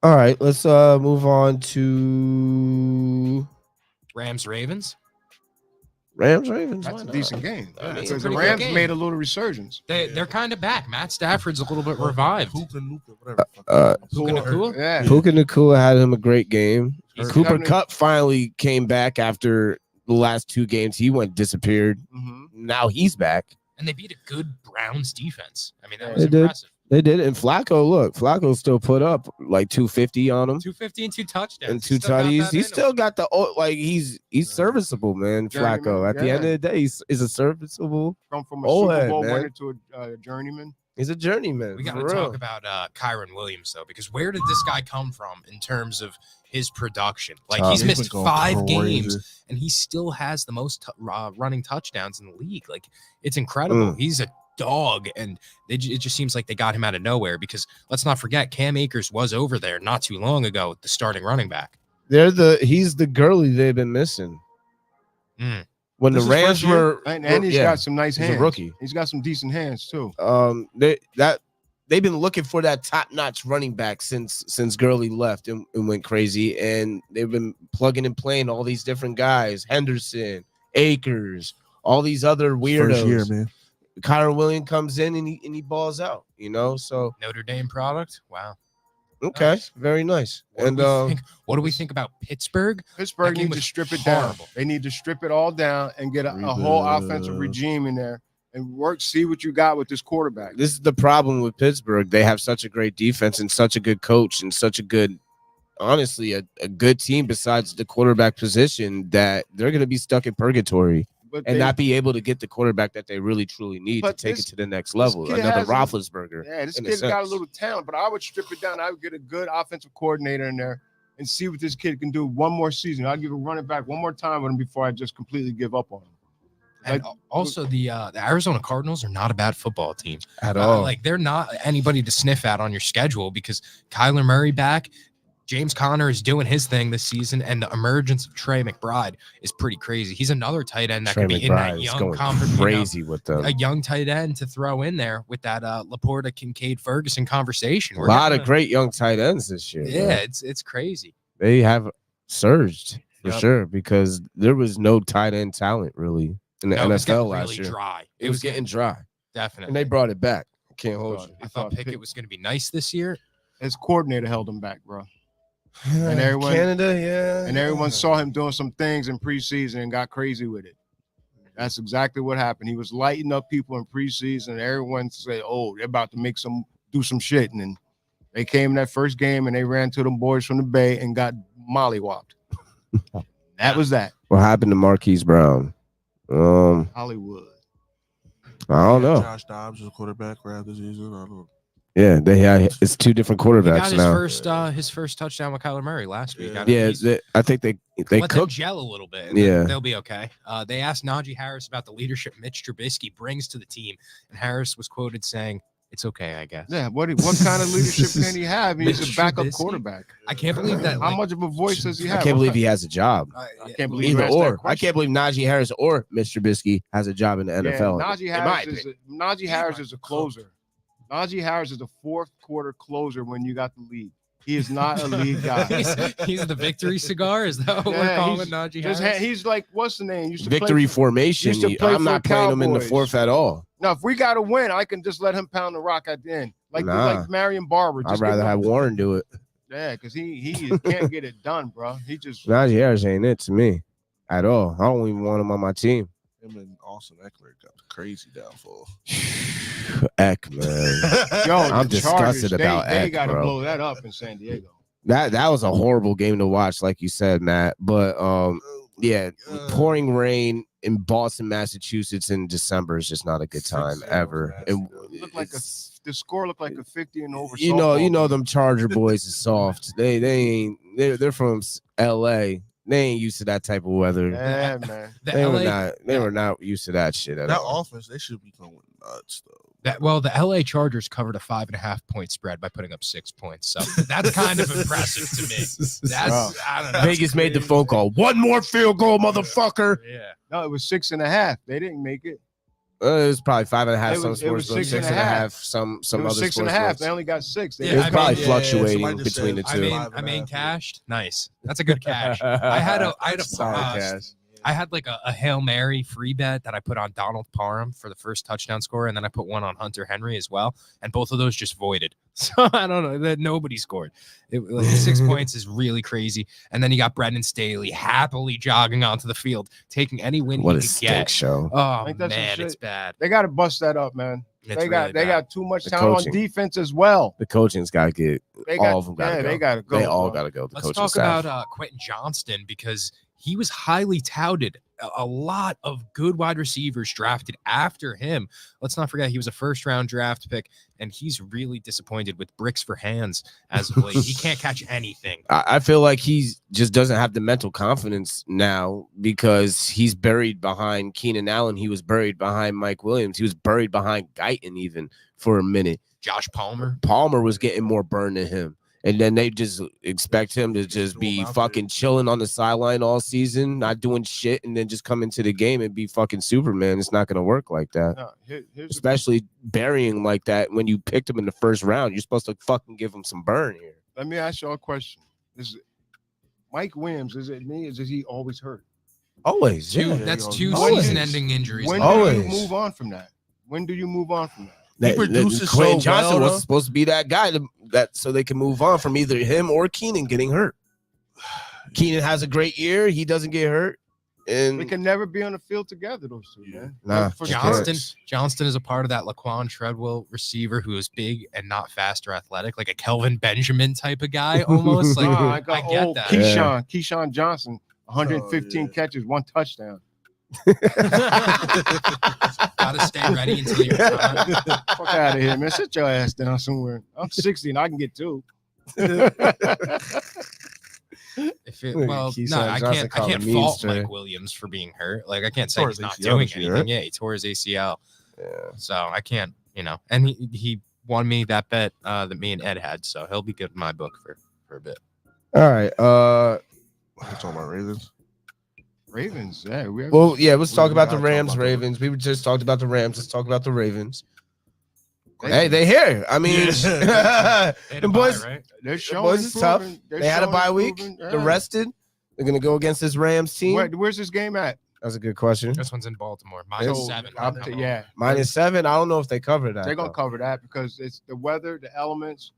All right, let's move on to Rams Ravens. Ravens. That's a decent game. I mean, Because the pretty good Rams game. made a little resurgence. They're kind of back. Matt Stafford's a little bit revived. Puka, Puka Nacua? Yeah. Puka Nacua had him a great game. He's Cooper having- Kupp finally came back after the last 2 games. He disappeared. Mhm. Now he's back. And they beat a good Browns defense. I mean, that They was did. impressive. They did. And Flacco still put up like 250 on him 250 and 2 touchdowns. and 2 He still got tutties. that He in still him. got he's serviceable, man. Journeyman, Flacco. At the end yeah. of the day, he's a serviceable. Come from a Old Super head, Bowl man. winner to a journeyman. He's a journeyman. We got for to real. talk about Kyron Williams, though, because where did this guy come from in terms of his production? Like, Tough. he's He's missed been going 5 crazy. games, and he still has the most running touchdowns in the league. Like, it's incredible. He's a dog, and it just seems like they got him out of nowhere because let's not forget, Cam Akers was over there not too long ago, the starting running back. He's the girly they've been missing. Mm. When This the is Rams first year, were and he's got some nice he's hands. a rookie. He's got some decent hands too. They've been looking for that top-notch running back since Gurley left and went crazy, and they've been plugging and playing all these different guys, Henderson, Akers, all these other weirdos. First year, man. Kyron Williams comes in and he balls out, so Notre Dame product. Wow. okay, Nice. very nice. What do we think about Pittsburgh? Pittsburgh That game needs to was strip it horrible. down. They need to strip it all down and get a whole offensive regime in there and see what you got with this quarterback. This is the problem with Pittsburgh. They have such a great defense and such a good coach and such a good, honestly, a good team besides the quarterback position that they're going to be stuck in purgatory But and they- not be able to get the quarterback that they really truly need to But take this- it to the next level. kid Another has a- Roethlisberger. Yeah, this in a kid's got a sense. little talent, but I would strip it down. I would get a good offensive coordinator in there and see what this kid can do one more season. I'll give a running back one more time with him before I just completely give up on him. And also, the Arizona Cardinals are not a bad football team At all. Like, they're not anybody to sniff at on your schedule because Kyler Murray back, James Conner is doing his thing this season, and the emergence of Trey McBride is pretty crazy. He's another tight end that Trey could be in that McBride is young going crazy with them. a young tight end to throw in there with that Laporta, Kincaid, Ferguson conversation. A We're lot getting of great young tight ends this year. Yeah, man. it's crazy. They have surged for Yep. sure because there was no tight end talent really in the No, it was getting NFL last really year. dry. It was getting dry, definitely. and they brought it back. Can't hold you. I thought Pickett was going to be nice this year. His coordinator held him back, bro. And everyone- Canada, yeah, And everyone saw him doing some things in preseason and got crazy with it. That's exactly what happened. He was lighting up people in preseason, and everyone said, "Oh, they're about to do some shit." And then they came in that first game and they ran to them boys from the Bay and got mollywopped. That was that. What happened to Marquise Brown? Hollywood. I don't know. Josh Dobbs is a quarterback right this season. I don't know. Yeah, they had it's 2 different He got quarterbacks now. his first touchdown with Kyler Murray last week. Yeah. I mean, Yeah, he's- I think they let them cooked. gel a little bit. And Yeah. then they'll be okay. They asked Najee Harris about the leadership Mitch Trubisky brings to the team, and Harris was quoted saying, "It's okay, I guess." Yeah, what kind of leadership can he have? He's a Mitch backup Trubisky? quarterback. I can't believe that. How like, much of a voice does he I have? can't believe he has a job. I can't believe you Either asked that or. I question. can't believe Najee Harris or Mr. Trubisky has a job in the NFL. Najee in my Harris opinion. Najee Harris is a closer. Najee Harris is a fourth quarter closer when you got the lead. He is not a lead guy. he's the victory cigar. Is that what we're Yeah, calling he's Najee Just Harris? he's like, what's the name? Used to play Victory for- formation. used to play I'm for not playing him in the Cowboys. fourth at all. Now, if we got to win, I can just let him pound the rock at the end, like Nah. Marion Barber. I'd Just rather give him- have Warren do it. Yeah, because he can't get it done, bro. He just Najee Harris ain't it to me at all. I don't even want him on my team. Him and Austin Eckler got the crazy downfall. Eck, man. yo. I'm the disgusted Chargers, about they Eck, got to bro. blow that up in San Diego. That was a horrible game to watch, like you said, Matt. But yeah, pouring rain in Boston, Massachusetts in December is just not a good time ever. And The score looked like a 50 and over. you know them Charger boys is soft. They're from LA. They ain't used to that type of weather. Yeah, man. The They were not used to that shit at That all. offense, they should be going nuts though. The LA Chargers covered a 5.5 point spread by putting up 6 points. So that's kind of impressive to me. That's I don't know. Vegas made the phone call. One more field goal, motherfucker. Yeah. No, it was 6.5. They didn't make it. It was probably 5.5. It Some was sports book 6.5. 6.5. Some It was other 6.5. sports They books. only got 6. Yeah, It was I probably mean, fluctuating somebody just between said- the I two. mean, 5.5. cashed. Nice. That's a good cash. I had a Solid cash. I had like a Hail Mary free bet that I put on Donald Parham for the first touchdown score, and then I put one on Hunter Henry as well, and both of those just voided. So I don't know that nobody scored. Like 6 points is really crazy. And then you got Brendan Staley happily jogging onto the field, taking any win What he a could stink get. show. Oh man, it's bad. They got to bust that up, man. It's They really bad. got too much The talent coaching. on defense as well. The coaching's got to get all of them. Got to go. They got to go. They all bro. got to go. The Let's coaching talk staff. about Quentin Johnston, because he was highly touted. A lot of good wide receivers drafted after him. Let's not forget he was a first-round draft pick, and he's really disappointed with bricks for hands as of late. He can't catch anything. I feel like he just doesn't have the mental confidence now because he's buried behind Keenan Allen. He was buried behind Mike Williams. He was buried behind Guyton even for a minute. Josh Palmer. Palmer was getting more burn than him. And then they just expect him to just be fucking chilling on the sideline all season, not doing shit, and then just come into the game and be fucking Superman. It's not going to work like that. No, here's Especially burying like that when you picked him in the first round. You're supposed to fucking give him some burn here. Let me ask y'all a question. Mike Williams, is it me? Is he always hurt? Always. That's two Always. season-ending injuries. When Always. do you move on from that? When do you move on from that? He produces Quentin so Johnson well, was supposed to be that guy that so they can move on from either him or Keenan getting hurt. Keenan has a great year. He doesn't get hurt. And We can never be on the field together, those two, man. Nah, For Johnston is a part of that Laquan Treadwell receiver who is big and not fast or athletic, like a Kelvin Benjamin type of guy almost. Like I I get old that. Keyshawn Johnson, 115 catches, 1 touchdown. Gotta stay ready until you're done. Fuck out of here, man. Sit your ass down somewhere. I'm 60 and I can get 2. If it, well, Keyshawn no, I Johnson can't called fault him mean, Mike Williams for being hurt. Like I can't say Tore he's his not ACL doing this year, anything. right? Yeah, he tore his ACL. Yeah. So I can't, and he won me that bet that me and Ed had. So he'll be good in my book for a bit. All right. Let's talk about Ravens. Ravens, yeah. Let's talk about the gotta talk Rams, about the Ravens. We just talked about the Rams. Let's talk about the Ravens. They- Hey, they here. I mean, They had the a boys, bye, right? They're the showing boys is tough. improving. They're They had a showing bye week. improving. They're rested. They're gonna go against this Rams team. Where's this game at? That's a good question. This one's in Baltimore. So, -7. Yeah, -7. I don't know if they cover that. they're gonna though. cover that because it's the weather, the elements.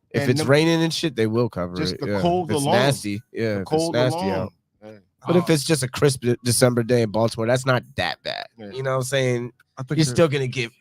If and it's the- raining and shit, they will cover Just it. the yeah. cold If it's alone. nasty. Yeah, The if cold it's nasty alone. out. Yeah. But if it's just a crisp December day in Baltimore, that's not that bad. Yeah. You know what I'm saying? I think You're they're- still gonna get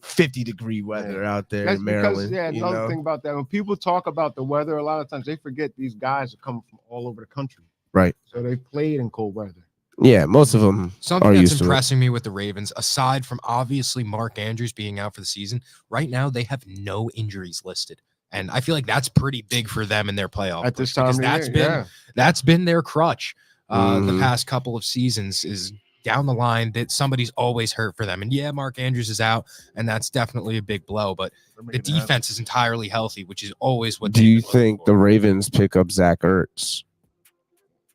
50-degree weather out there That's in Maryland. because, you another know? thing about that, when people talk about the weather, a lot of times they forget these guys are coming from all over the country. Right. So they played in cold weather. Yeah, most of them Something are that's used to it. impressing me with the Ravens, aside from obviously Mark Andrews being out for the season, right now they have no injuries listed. And I feel like that's pretty big for them in their playoff At this push, because time of the year, that's been their crutch the Mhm. past couple of seasons is down the line that somebody's always hurt for them. And yeah, Mark Andrews is out, and that's definitely a big blow, but they're the making it happen. defense is entirely healthy, which is always what Do they've you been looking think for. the Ravens pick up Zach Ertz?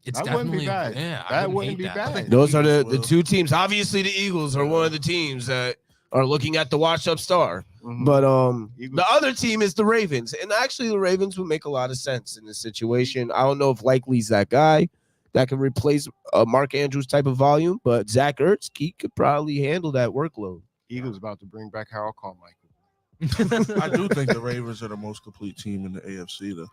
It's That wouldn't be definitely bad. yeah, I That wouldn't wouldn't hate be that. bad. Those are Eagles the will. two teams. Obviously, the Eagles are one of the teams that are looking at the washed-up star. Mhm. But Eagles. the other team is the Ravens, and actually, the Ravens would make a lot of sense in this situation. I don't know if Likely's that guy that can replace Mark Andrews type of volume, but Zach Ertz, he could probably handle that workload. Eagles about to bring back Harold Carmichael. I do think the Ravens are the most complete team in the AFC, though.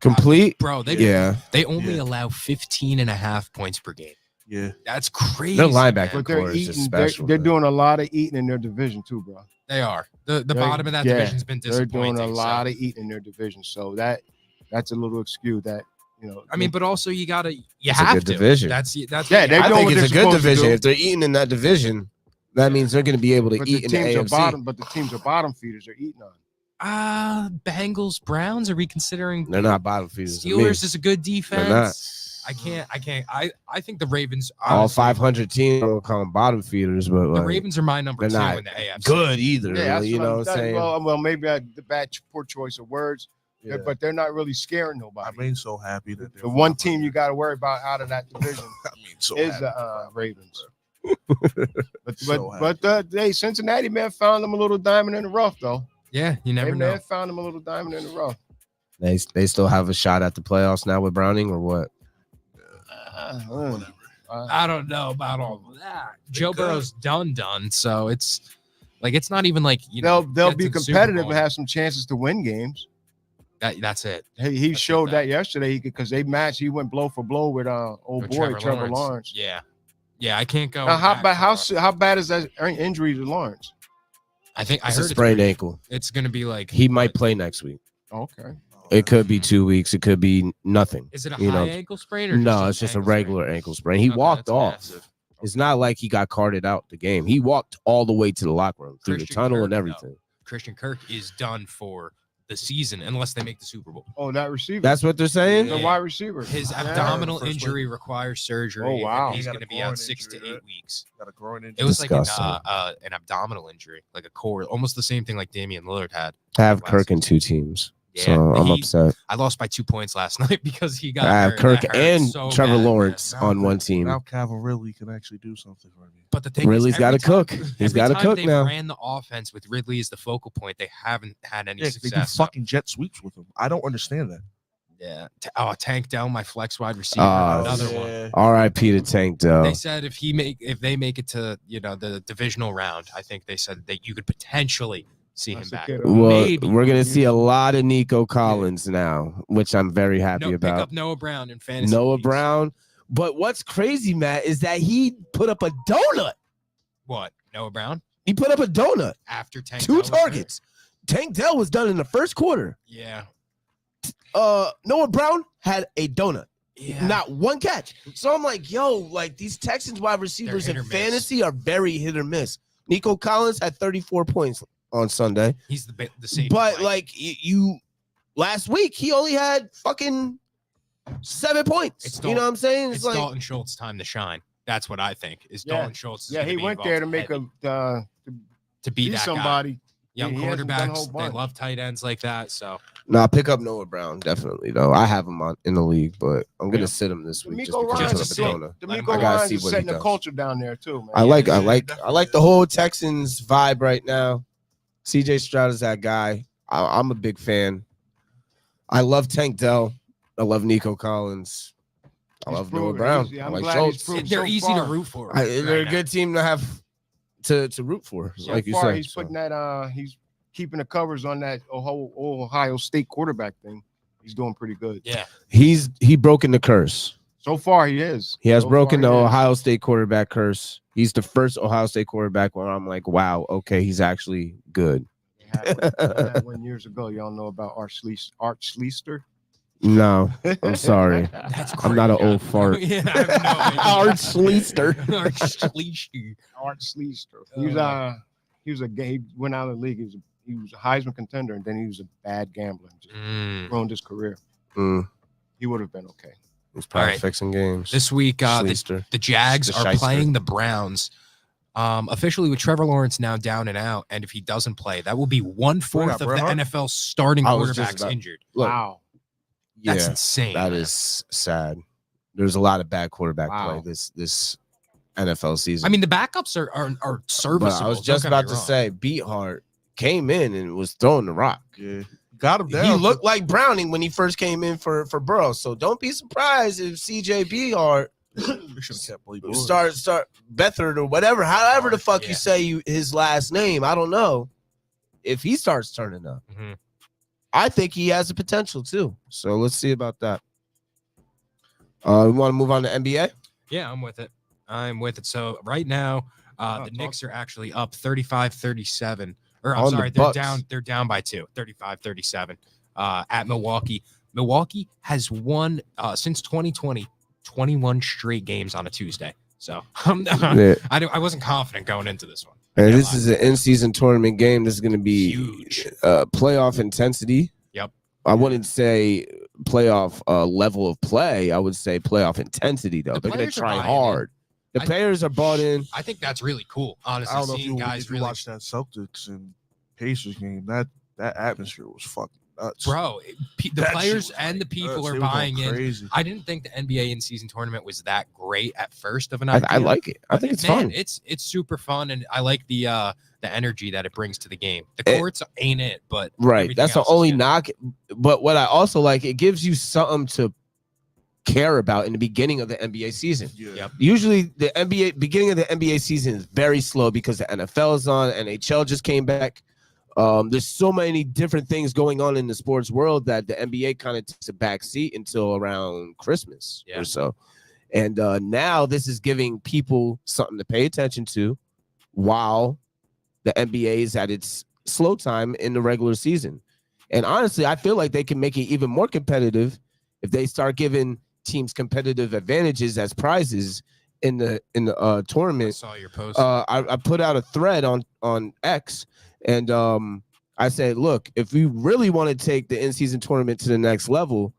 Complete, Bro, yeah. they only Yeah. allow 15.5 points per game. Yeah. That's crazy. Their linebacker man. But they're core is just eating. They're, special. they're man. doing a lot of eating in their division too, bro. They are. The They're- bottom of that yeah, division's been They're disappointing. doing a lot so. of eating in their division, so that's a little excuse that I mean, but also you gotta you It's a have good to. division. That's Yeah, what they're you doing I have think what it's a they're good supposed to division. do. If they're eating in that division, that means they're going to be able to but eat the in the teams are AFC. bottom. But the teams are bottom feeders. They're eating on. Bengals, Browns. Are we considering They're not bottom feeders. to me. Steelers is a good They're not. defense? I can't. I think the Ravens. All honestly, 500 teams don't call them bottom feeders, but The like, Ravens are my number they're 2 not in the AFC. good either. that's you know what I'm saying? Well, maybe I the poor choice of words, Yeah. but they're not really scaring I nobody. mean, so happy that The one team you got to worry about out of that division I mean, so is happy. the Ravens. So Hey, Cincinnati man found them a little diamond in the rough though. Yeah, you never They know. man found them a little diamond in the rough. They still have a shot at the playoffs now with Browning or what? Whatever. I don't know about all of that. Joe Burrow's done. So it's like it's not even like they'll be competitive and have some chances to win games. That's it. He showed that yesterday because they matched. He went blow for blow with Trevor Lawrence. Yeah. I can't go. Now, how bad is that injury to Lawrence? I heard it's a sprained ankle. It's gonna be like he might play next week. Okay. It could be 2 weeks. It could be nothing. Is it a high ankle sprain or no? It's just a regular ankle sprain. He walked off. Massive. It's not like he got carted out the game. He walked all the way to the locker room through the tunnel and everything. No. Christian Kirk is done for the season unless they make the Super Bowl. Oh, that receiver. That's what they're saying? The wide receiver. His abdominal injury requires surgery. Oh, wow. He's going to be out 6 to 8 weeks. Got a groin injury. It was like an abdominal injury, like a core, almost the same thing like Damian Lillard had. I have Kirk in 2 teams. Yeah, so I'm upset. I lost by 2 points last night because he got hurt. Kirk and so Trevor Lawrence on one team. Now Cavalry can actually do something for me. But the thing Ridley's got to cook. He's got to cook now. They ran the offense with Ridley as the focal point. They haven't had any success. They do fucking jet sweeps with him. I don't understand that. Yeah. Tank Dell, my flex wide receiver, another one. R.I.P. to Tank Dell. They said if they make it to the divisional round, I think they said that you could potentially see him back. Well, we're gonna see a lot of Nico Collins now, which I'm very happy about. Pick up Noah Brown in fantasy. Noah Brown. But what's crazy, Matt, is that he put up a donut. What? Noah Brown? He put up a donut after Tank. 2 targets. Tank Dell was done in the first quarter. Yeah. Noah Brown had a donut. Yeah. Not one catch. So I'm like, like these Texans wide receivers in fantasy are very hit or miss. Nico Collins had 34 points on Sunday. He's the same. But like you last week, he only had fucking 7 points. You know what I'm saying? It's like Dalton Schultz time to shine. That's what I think. Is Dalton Schultz? Yeah, he went there to make to be that somebody. Guy. Young quarterbacks, they love tight ends like that. So pick up Noah Brown definitely though. I have him in the league, but I'm gonna sit him this week just because I gotta see what setting the culture down there too, man. I like the whole Texans vibe right now. CJ Stroud is that guy. I'm a big fan. I love Tank Dell. I love Nico Collins. I love Noah Brown. I like Schultz. They're easy to root for. They're a good team to have to root for. Like you said, he's putting that. He's keeping the covers on that Ohio State quarterback thing. He's doing pretty good. Yeah, he broken the curse. So far, he is. He has broken the Ohio State quarterback curse. He's the first Ohio State quarterback where I'm like, wow, okay, he's actually good. Had one years ago. Y'all know about Art Schleister? No, I'm sorry. I'm not an old fart. Yeah, I have no idea. Art Schleister. Art Schleister. He was a he went out of the league. He was a Heisman contender, and then he was a bad gambler. Just ruined his career. He would have been okay. He's probably fixing games. This week, the Jags are playing the Browns. Officially with Trevor Lawrence now down and out, and if he doesn't play, that will be 1/4 of the NFL starting quarterbacks injured. Wow. That's insane. That is sad. There's a lot of bad quarterback play this NFL season. I mean, the backups are serviceable. But I was just about to say, Beathard came in and was throwing the rock. Yeah, got him down. He looked like Browning when he first came in for Burrow. So don't be surprised if CJ Beathard start Beathard or whatever, however the fuck you say his last name. I don't know if he starts turning up. I think he has the potential too. So let's see about that. We want to move on to NBA? Yeah, I'm with it. So right now, the Knicks are actually up 35-37. Or I'm sorry, they're down by 2, 35-37 at Milwaukee. Milwaukee has won since 2020, 21 straight games on a Tuesday. So I wasn't confident going into this one. And this is an in-season tournament game. This is going to be huge. Playoff intensity. Yep. I wouldn't say playoff level of play. I would say playoff intensity, though. They're going to try hard. The players are bought in. I think that's really cool, honestly. I don't know if you watched that Celtics and Pacers game. That atmosphere was fucking nuts. Bro, the players and the people are buying in. I didn't think the NBA in-season tournament was that great at first of an idea. I like it. I think it's fun. It's super fun, and I like the energy that it brings to the game. The courts ain't it, but right. That's the only knock. But what I also like, it gives you something to care about in the beginning of the NBA season. Yeah. Yep. Usually the beginning of the NBA season is very slow because the NFL is on, NHL just came back. There's so many different things going on in the sports world that the NBA kind of takes a back seat until around Christmas or so. And now this is giving people something to pay attention to while the NBA is at its slow time in the regular season. And honestly, I feel like they can make it even more competitive if they start giving teams competitive advantages as prizes in the tournament. I saw your post. I put out a thread on X, and I said, look, if we really want to take the in-season tournament to the next level,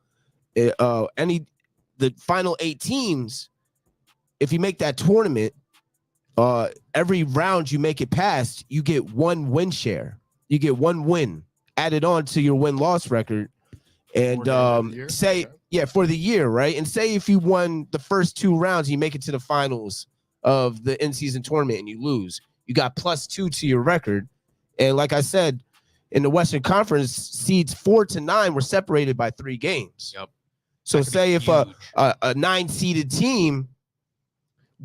the final 8 teams, if you make that tournament, every round you make it past, you get 1 win share. You get 1 win added on to your win-loss record. And for the year, right? And say if you won the first 2 rounds, you make it to the finals of the in-season tournament and you lose, you got +2 to your record. And like I said, in the Western Conference, seeds 4 to 9 were separated by 3 games. Yep. So say if a 9-seeded team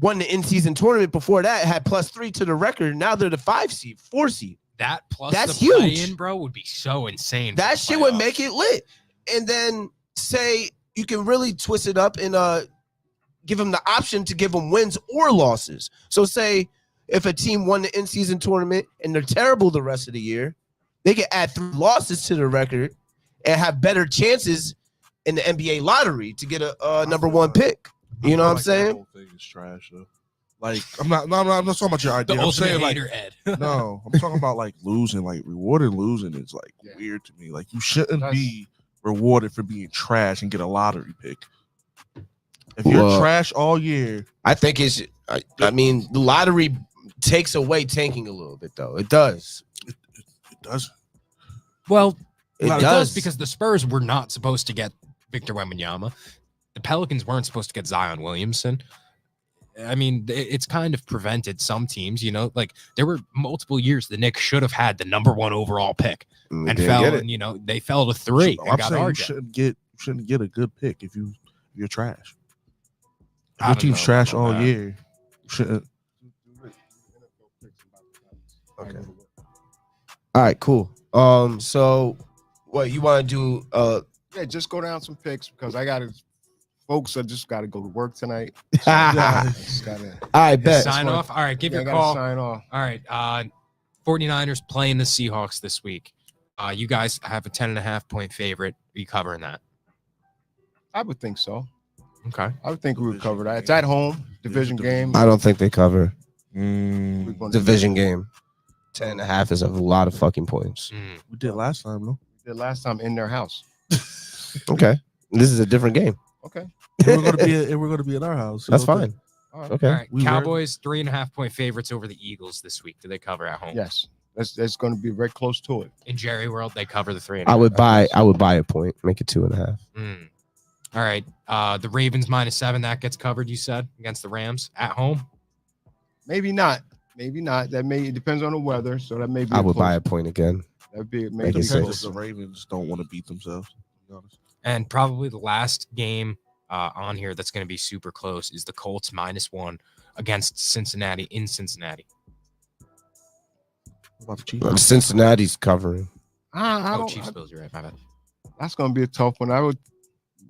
won the in-season tournament before that, had +3 to the record, now they're the 5 seed, 4 seed. That plus that's the huge. Play-in, bro, would be so insane. That shit would make it lit. And then say you can really twist it up and give them the option to give them wins or losses. So say if a team won the in-season tournament and they're terrible the rest of the year, they can add 3 losses to the record and have better chances in the NBA lottery to get a #1 pick. You know what I'm saying? The whole thing is trash, though. Like, I'm not talking about your idea. The I'm saying, hater, like, Ed. no, I'm talking about like losing, like rewarded losing is like weird to me. Like, you shouldn't be rewarded for being trash and get a lottery pick. If you're trash all year, I think it's. I mean, the lottery takes away tanking a little bit, though. It does. It does. Well, it does because the Spurs were not supposed to get Victor Wembanyama. The Pelicans weren't supposed to get Zion Williamson. I mean, it's kind of prevented some teams, you know, like there were multiple years the Knicks should have had the #1 overall pick and fell, and you know, they fell to 3 and got RJ. You shouldn't get a good pick if you're trash. If your team's trash all year, you shouldn't. Okay. All right, cool. So what you want to do? Yeah, just go down some picks because I got to. Folks, I just got to go to work tonight. So All right, bet. Sign off. All right, give your call. Sign off. All right, 49ers playing the Seahawks this week. You guys have a 10.5 point favorite. Are you covering that? I would think so. Okay. I would think we would cover that. It's at home, division game. I don't think they cover. Division game. 10.5 is a lot of fucking points. We did last time, though. We did last time in their house. Okay. This is a different game. Okay. We're gonna be at our house. That's fine. Okay. All right. Cowboys 3.5 point favorites over the Eagles this week. Do they cover at home? Yes. That's going to be very close to it. In Jerry World, they cover the 3.5. I would buy a point. Make it 2.5. All right. The Ravens -7. That gets covered. You said against the Rams at home. Maybe not. It depends on the weather. So that may be. I would buy a point again. That'd be maybe because the Ravens don't want to beat themselves. To be honest. And probably the last game on here that's going to be super close is the Colts -1 against Cincinnati in Cincinnati. What about the Chiefs? Cincinnati's covering. Chiefs Bills, you're right. My bad. That's going to be a tough one.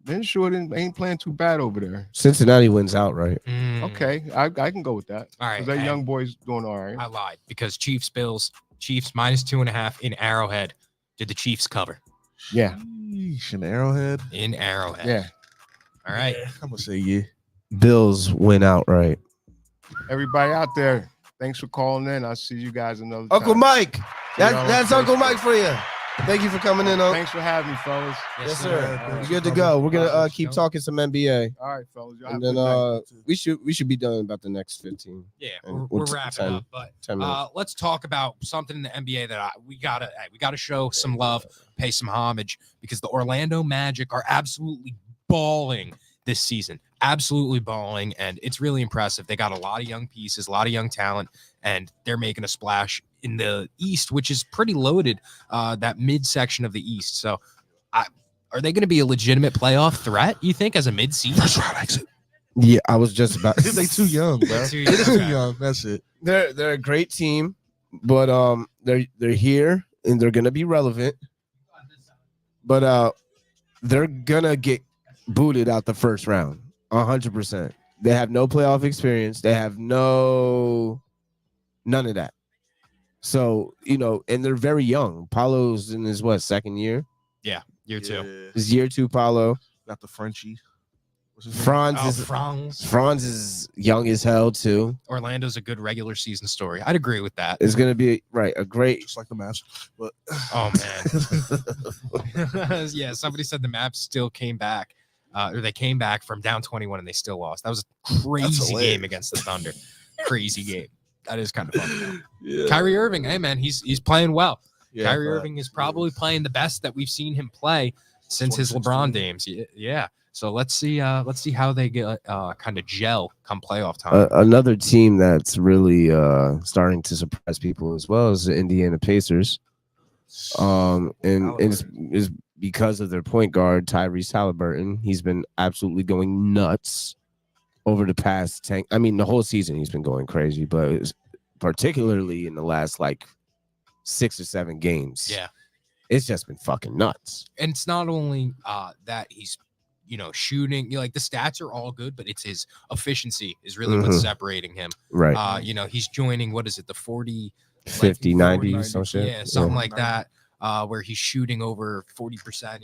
Minshew ain't playing too bad over there. Cincinnati wins outright. Okay, I can go with that. All right. Because that young boy's doing all right. I lied because Chiefs Bills, Chiefs -2.5 in Arrowhead. Did the Chiefs cover? Yeah. In Arrowhead. Yeah. All right. I'm gonna say yeah. Bills win outright. Everybody out there, thanks for calling in. I'll see you guys another time. Uncle Mike. That's Uncle Mike for you. Thank you for coming in. Thanks for having me, fellas. Yes, sir. We're good to go. We're gonna keep talking some NBA. All right, fellas. And then we should be done about the next 15. Yeah, we're wrapping up. But 10 minutes. Let's talk about something in the NBA that we gotta show some love, pay some homage, because the Orlando Magic are absolutely balling this season. Absolutely balling, and it's really impressive. They got a lot of young pieces, a lot of young talent, and they're making a splash in the East, which is pretty loaded, that midsection of the East. So are they going to be a legitimate playoff threat, you think, as a mid-season? First round exit. Yeah, I was just about to They too young, bro. Too They're too young. young. That's it. They're a great team, but they're here and they're gonna be relevant. But they're gonna get booted out the first round, 100%. They have no playoff experience. They have none of that. So, and they're very young. Paulo's in his second year? Year two. His year 2, Paulo. Got the Frenchie. What's his name? Franz is young as hell too. Orlando's a good regular season story. I'd agree with that. It's gonna be a great. Just like the Mavs, but Oh man. Yeah, somebody said the Mavs still came back, or they came back from down 21 and they still lost. That was a crazy game against the Thunder. Crazy game. That is kind of fun. Yeah. Kyrie Irving, hey man, he's playing well. Yeah, Kyrie Irving is probably playing the best that we've seen him play since his LeBron days. Yeah. So let's see how they get kind of gel come playoff time. Another team that's really starting to surprise people as well is the Indiana Pacers. And is because of their point guard Tyrese Halliburton. He's been absolutely going nuts over the past 10. I mean, the whole season he's been going crazy, but particularly in the last 6 or 7 games. Yeah, it's just been fucking nuts. And it's not only that he's shooting, the stats are all good, but it's his efficiency is really what's separating him. Right. He's joining, what is it, the 40, 50, 90, some shit. Yeah, something like that. Where he's shooting over 40%,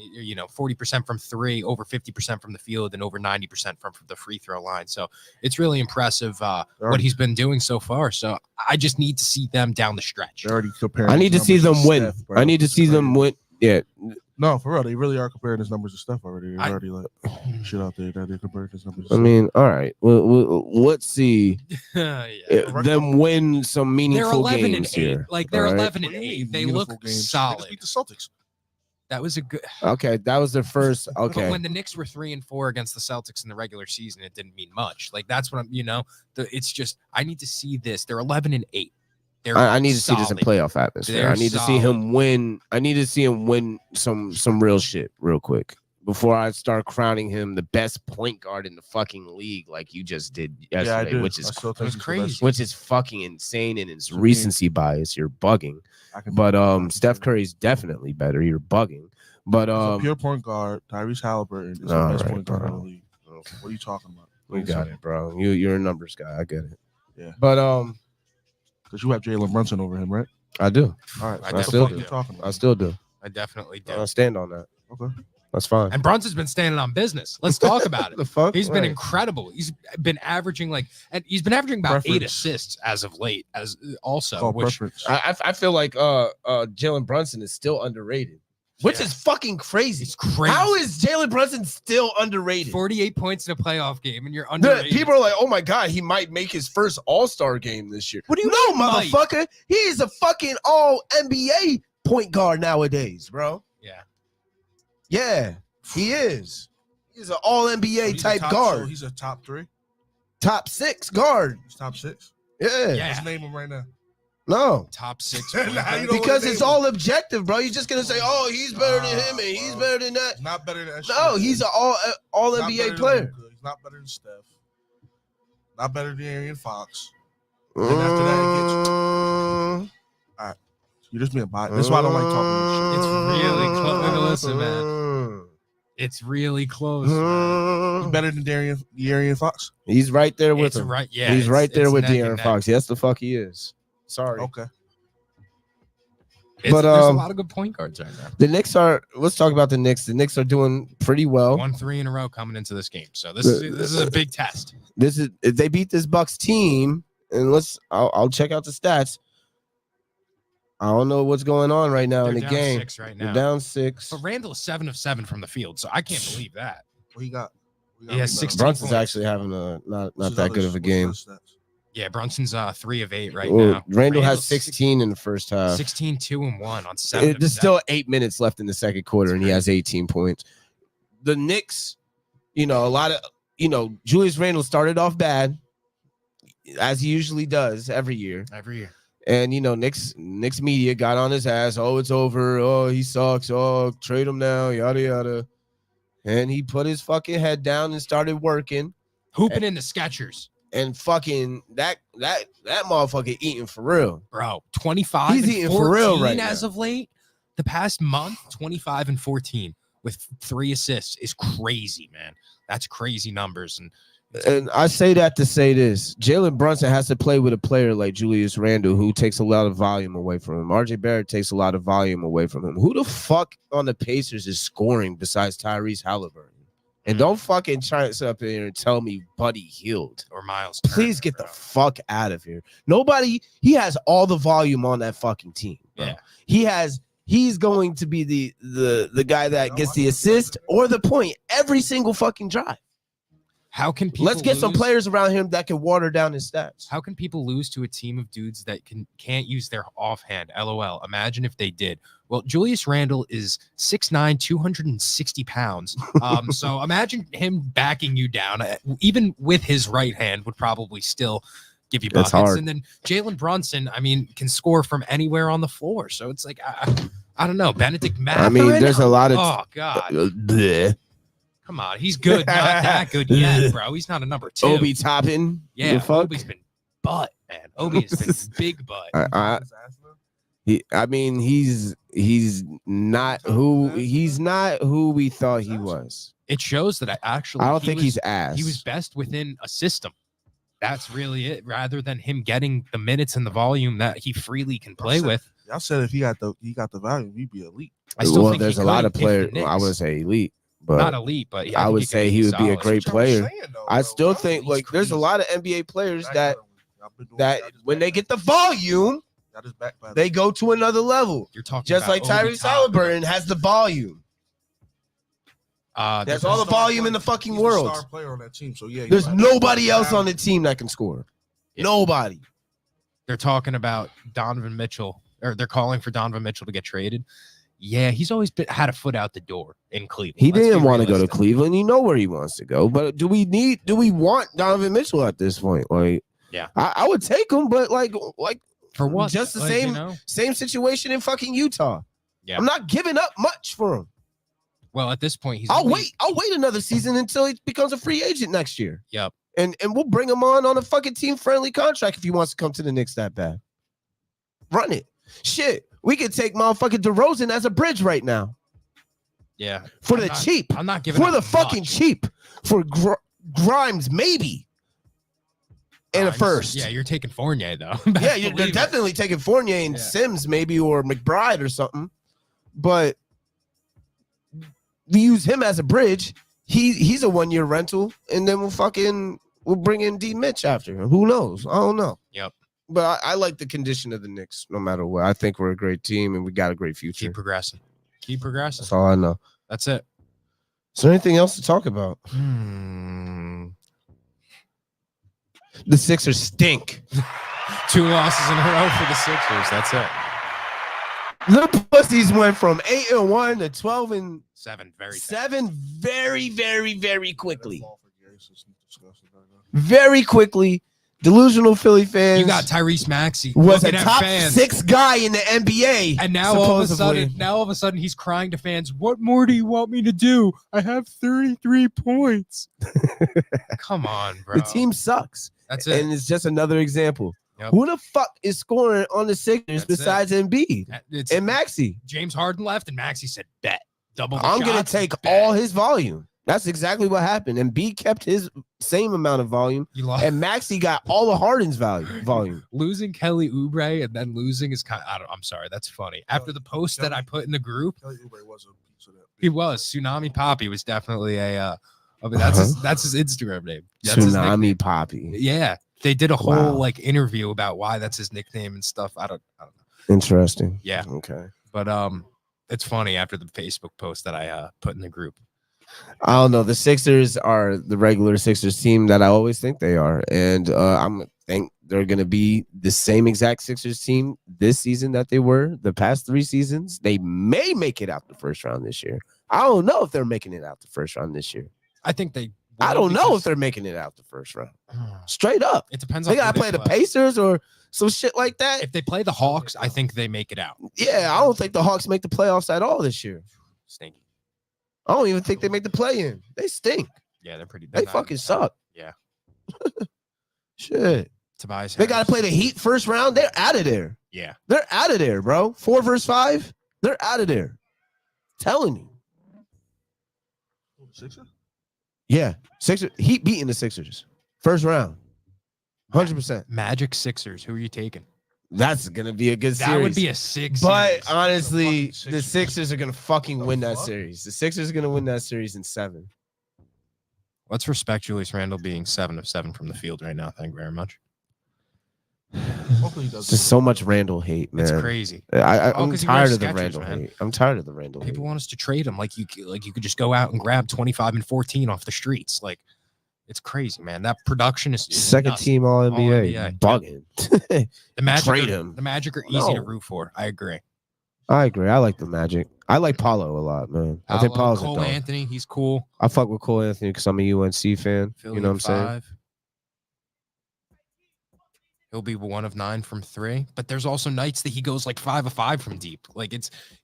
40% from 3, over 50% from the field, and over 90% from the free throw line. So it's really impressive what he's been doing so far. So I just need to see them down the stretch. They're already comparing. I need to see them win. I need to see them win. Yeah. No, for real, they really are comparing his numbers to Steph already. They're already shit out there that they're comparing his numbers. I mean, all right. Well, let's see them win some meaningful games. They're 11 and 8. Here. They're 11 and 8. They look solid. They just beat the Celtics. That was a good. Okay, that was their first. Okay. But when the Knicks were 3 and 4 against the Celtics in the regular season, it didn't mean much. That's what I'm. It's just I need to see this. They're 11 and 8. I need to see this in playoff atmosphere. I need to see him win. I need to see him win some real shit real quick before I start crowning him the best point guard in the fucking league, like you just did yesterday, which is crazy, which is fucking insane, and it's recency bias. You're bugging. But Steph Curry's definitely better. You're bugging. But pure point guard, Tyrese Halliburton is the best point guard in the league. Okay. What are you talking about? We got it, bro. You're a numbers guy. I get it. Yeah. But because you have Jalen Brunson over him, right? I do. All right. I still do. I still do. I definitely do. I stand on that. Okay. That's fine. And Brunson's been standing on business. Let's talk about it. The fuck? He's been incredible. He's been averaging about 8 assists as of late. As also, which I feel like Jalen Brunson is still underrated. Which is fucking crazy. It's crazy. How is Jalen Brunson still underrated? 48 points in a playoff game, and you're underrated. People are like, oh my God, he might make his first All-Star game this year. What do you mean, motherfucker? He is a fucking all-NBA point guard nowadays, bro. Yeah. Yeah, he is. He's an all-NBA type guard. So he's a top 3? Top 6 guard. He's top 6? Yeah. Let's name him right now. No. Top 6. Because it's all objective, bro. You're just going to say, oh, he's better than him and he's better than that. He's not better than that. No, he's an all NBA player. He's not better than Steph. Not better than Aaron Fox. And after that, it gets... All right. You're just being biased. That's why I don't like talking this shit. It's really close. Listen, man. It's really close, man. He's better than De'Aaron Fox. He's right there with him. Right, yeah. He's right there with De'Aaron Fox. Yes, the fuck he is. Sorry. Okay. But there's a lot of good point guards right now. The Knicks are. Let's talk about the Knicks. The Knicks are doing pretty well. 1-3 in a row coming into this game, so this is a big test. This is if they beat this Bucks team, and I'll check out the stats. I don't know what's going on right now in the game. 6 right now. They're down 6. But Randall is 7 of 7 from the field, so I can't believe that. What he got? He has 16 Brunson's points. actually having a not that good of a game. Yeah, Brunson's 3 of 8 right now. Randall has 16 in the first half. 16, 2 and 1 on 7. There's still 8 minutes left in the second quarter, and he has 18 points. The Knicks, a lot of, Julius Randle started off bad, as he usually does every year. And, Knicks media got on his ass. Oh, it's over. Oh, he sucks. Oh, trade him now. Yada, yada. and he put his fucking head down and started working, hooping in the Skechers. And fucking that motherfucker eating for real, bro. 25. He's eating for real right as now. Of late. The past month, 25 and 14 with 3 assists is crazy, man. That's crazy numbers. And I say that to say this: Jalen Brunson has to play with a player like Julius Randle, who takes a lot of volume away from him. RJ Barrett takes a lot of volume away from him. Who the fuck on the Pacers is scoring besides Tyrese Halliburton? And don't fucking try to sit up here and tell me Buddy Hield or Miles. Please get the fuck out of here. Nobody. He has all the volume on that fucking team. Bro. Yeah, he's going to be the guy that gets the assist or the point every single fucking drive. How can people Let's get some players around him that can water down his stats. How can people lose to a team of dudes that can't use their offhand? LOL. Imagine if they did. Well, Julius Randle is 6'9", 260 pounds. So imagine him backing you down. Even with his right hand would probably still give you buckets. And then Jalen Brunson, I mean, can score from anywhere on the floor. So it's like, I don't know. Benedict Mathurin? I mean, there's a lot of... Oh, God. Come on, he's good, not that good yet, bro. He's not a number 2. Obi Toppin, yeah, Obi's been butt, man. Obi has been big butt. He's not who we thought he was. It shows that I don't think he's ass. He was best within a system. That's really it. Rather than him getting the minutes and the volume that he freely can play with. I said if he got the volume, he'd be elite. I still think there's a lot of players. I would say elite. But not elite, but I would say he would be a great player. I still think there's a lot of NBA players that when they get the volume, they go to another level. You're talking just like Tyrese Halliburton has the volume. There's all the volume in the fucking world. Star player on that team, so yeah. There's nobody else on the team that can score. Yeah. Nobody. They're talking about Donovan Mitchell, or they're calling for Donovan Mitchell to get traded. Yeah, he's always had a foot out the door in Cleveland. He didn't want to go to Cleveland. You know where he wants to go. But do we want Donovan Mitchell at this point? Like, yeah, I would take him, but like for what? Just the same situation in fucking Utah. Yeah, I'm not giving up much for him. Well, at this point, I'll wait another season until he becomes a free agent next year. Yep. And we'll bring him on a fucking team friendly contract if he wants to come to the Knicks that bad. Run it. Shit. We could take motherfucking DeRozan as a bridge right now. Yeah. For the cheap. I'm not giving for the fucking cheap. For Grimes, maybe. And a first. Yeah, you're taking Fournier, though. Yeah, you're definitely taking Fournier and Sims, maybe, or McBride or something. But we use him as a bridge. He's a 1-year rental, and then we'll bring in D Mitch after him. Who knows? I don't know. Yep. But I like the condition of the Knicks no matter what. I think we're a great team and we got a great future. Keep progressing. That's all I know. That's it. Is there anything else to talk about? The Sixers stink. 2 losses in a row for the Sixers. That's it. The pussies went from 8-1 to 12-7. Very, very, very quickly. Very quickly. Delusional Philly fans. You got Tyrese Maxey was a top 6 guy in the NBA, and now all of a sudden, he's crying to fans. What more do you want me to do? I have 33 points. Come on, bro. The team sucks. That's it, and it's just another example. Yep. Who the fuck is scoring on the Sixers besides Embiid and Maxey? James Harden left, and Maxey said, "Bet double." I'm gonna take all his volume. That's exactly what happened. And B kept his same amount of volume. And Maxey got all of Harden's volume. Losing Kelly Oubre and then losing is kind of, I'm sorry, that's funny. After the post that I put in the group, Kelly Oubre was a piece of that. He was. Tsunami Poppy was definitely that's his Instagram name. That's Tsunami Poppy. Yeah. They did a whole interview about why that's his nickname and stuff. I don't know. Interesting. Yeah. Okay. But it's funny after the Facebook post that I put in the group. I don't know. The Sixers are the regular Sixers team that I always think they are. And I think they're going to be the same exact Sixers team this season that they were the past 3 seasons. They may make it out the first round this year. I don't know if they're making it out the first round this year. I think they I don't know if they're making it out the first round. Straight up. It depends on they got to play the Pacers or some shit like that. If they play the Hawks, I think they make it out. Yeah, I don't think the Hawks make the playoffs at all this year. Stinky. I don't even think they make the play-in. They stink. Yeah, they're pretty. They fucking suck. Yeah. Shit. Tobias They got to play the Heat first round. They're out of there. Yeah. They're out of there, bro. 4 versus 5. They're out of there. Telling you. Sixers? Yeah. Sixers. Heat beating the Sixers. First round. 100%. Magic Sixers. Who are you taking? That's going to be a good series. That would be a 6. But series. honestly, the Sixers are going to fucking win that series. The Sixers are going to win that series in 7. Let's respect Julius Randle being 7 of 7 from the field right now. Thank you very much. Hopefully he does. There's so much Randall hate, man. It's crazy. I'm 'cause he tired wears of the Skechers, Randall man. hate. I'm tired of the Randall hate. People want us to trade him like you could just go out and grab 25 and 14 off the streets. Like, it's crazy, man. That production is Second nuts. team All NBA. NBA. Bugging. The Magic Trade are, him. The Magic are easy to root for. I agree. I agree. I like the Magic. I like Paulo a lot, man. I think Paulo's Cole a dog. Anthony, he's cool. I fuck with Cole Anthony because I'm a UNC fan. Philly You know what I'm saying? 5. He'll be 1 of 9 from 3, but there's also nights that he goes like 5 of 5 from deep. Like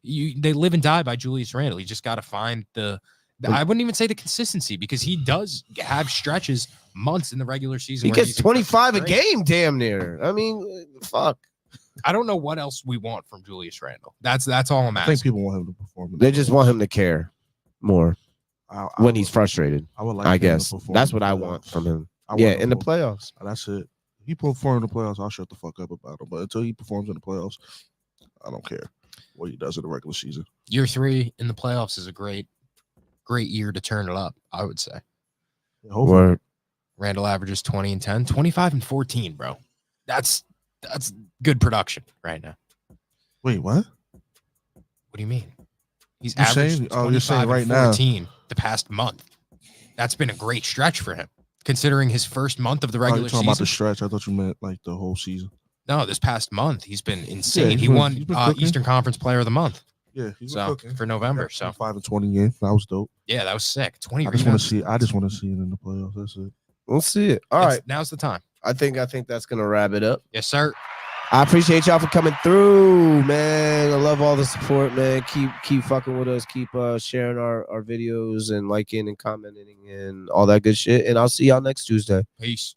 they live and die by Julius Randle. You just got to find the I wouldn't even say the consistency because he does have stretches, months in the regular season. He where gets he's 25 a great. game, damn near. I mean, fuck. I don't know what else we want from Julius Randle. That's all I'm I asking. think people want him to perform. They just want him to care more when would- he's frustrated. I would like. I him to guess perform that's in what the I playoffs. want from him. I want Yeah, him in the to- playoffs. That's it. If he performs in the playoffs, I'll shut the fuck up about him. But until he performs in the playoffs, I don't care what he does in the regular season. Year 3 in the playoffs is a great year to turn it up, I would say. Yeah, hopefully. Word. Randall averages 20 and 10, 25 and 14, bro. That's good production right now. Wait, what? What do you mean? He's You're averaged saying- 25 you're saying and right now. 14 the past month. That's been a great stretch for him, considering his first month of the Oh, regular you're talking about the season. stretch. I thought you meant like the whole season. No, this past month he's been insane. he's He been- won he's been cooking. Eastern Conference Player of the Month. Yeah, he's So for November. So 5 and 20 games. That was dope. yeah, that was sick. 20 I just want to rebounds. see. I just want to see it in the playoffs. That's it. We'll see it. All right. Now's the time. I think that's gonna wrap it up. Yes, sir. I appreciate y'all for coming through, man. I love all the support, man. Keep fucking with us. Keep sharing our videos and liking and commenting and all that good shit. And I'll see y'all next Tuesday. Peace.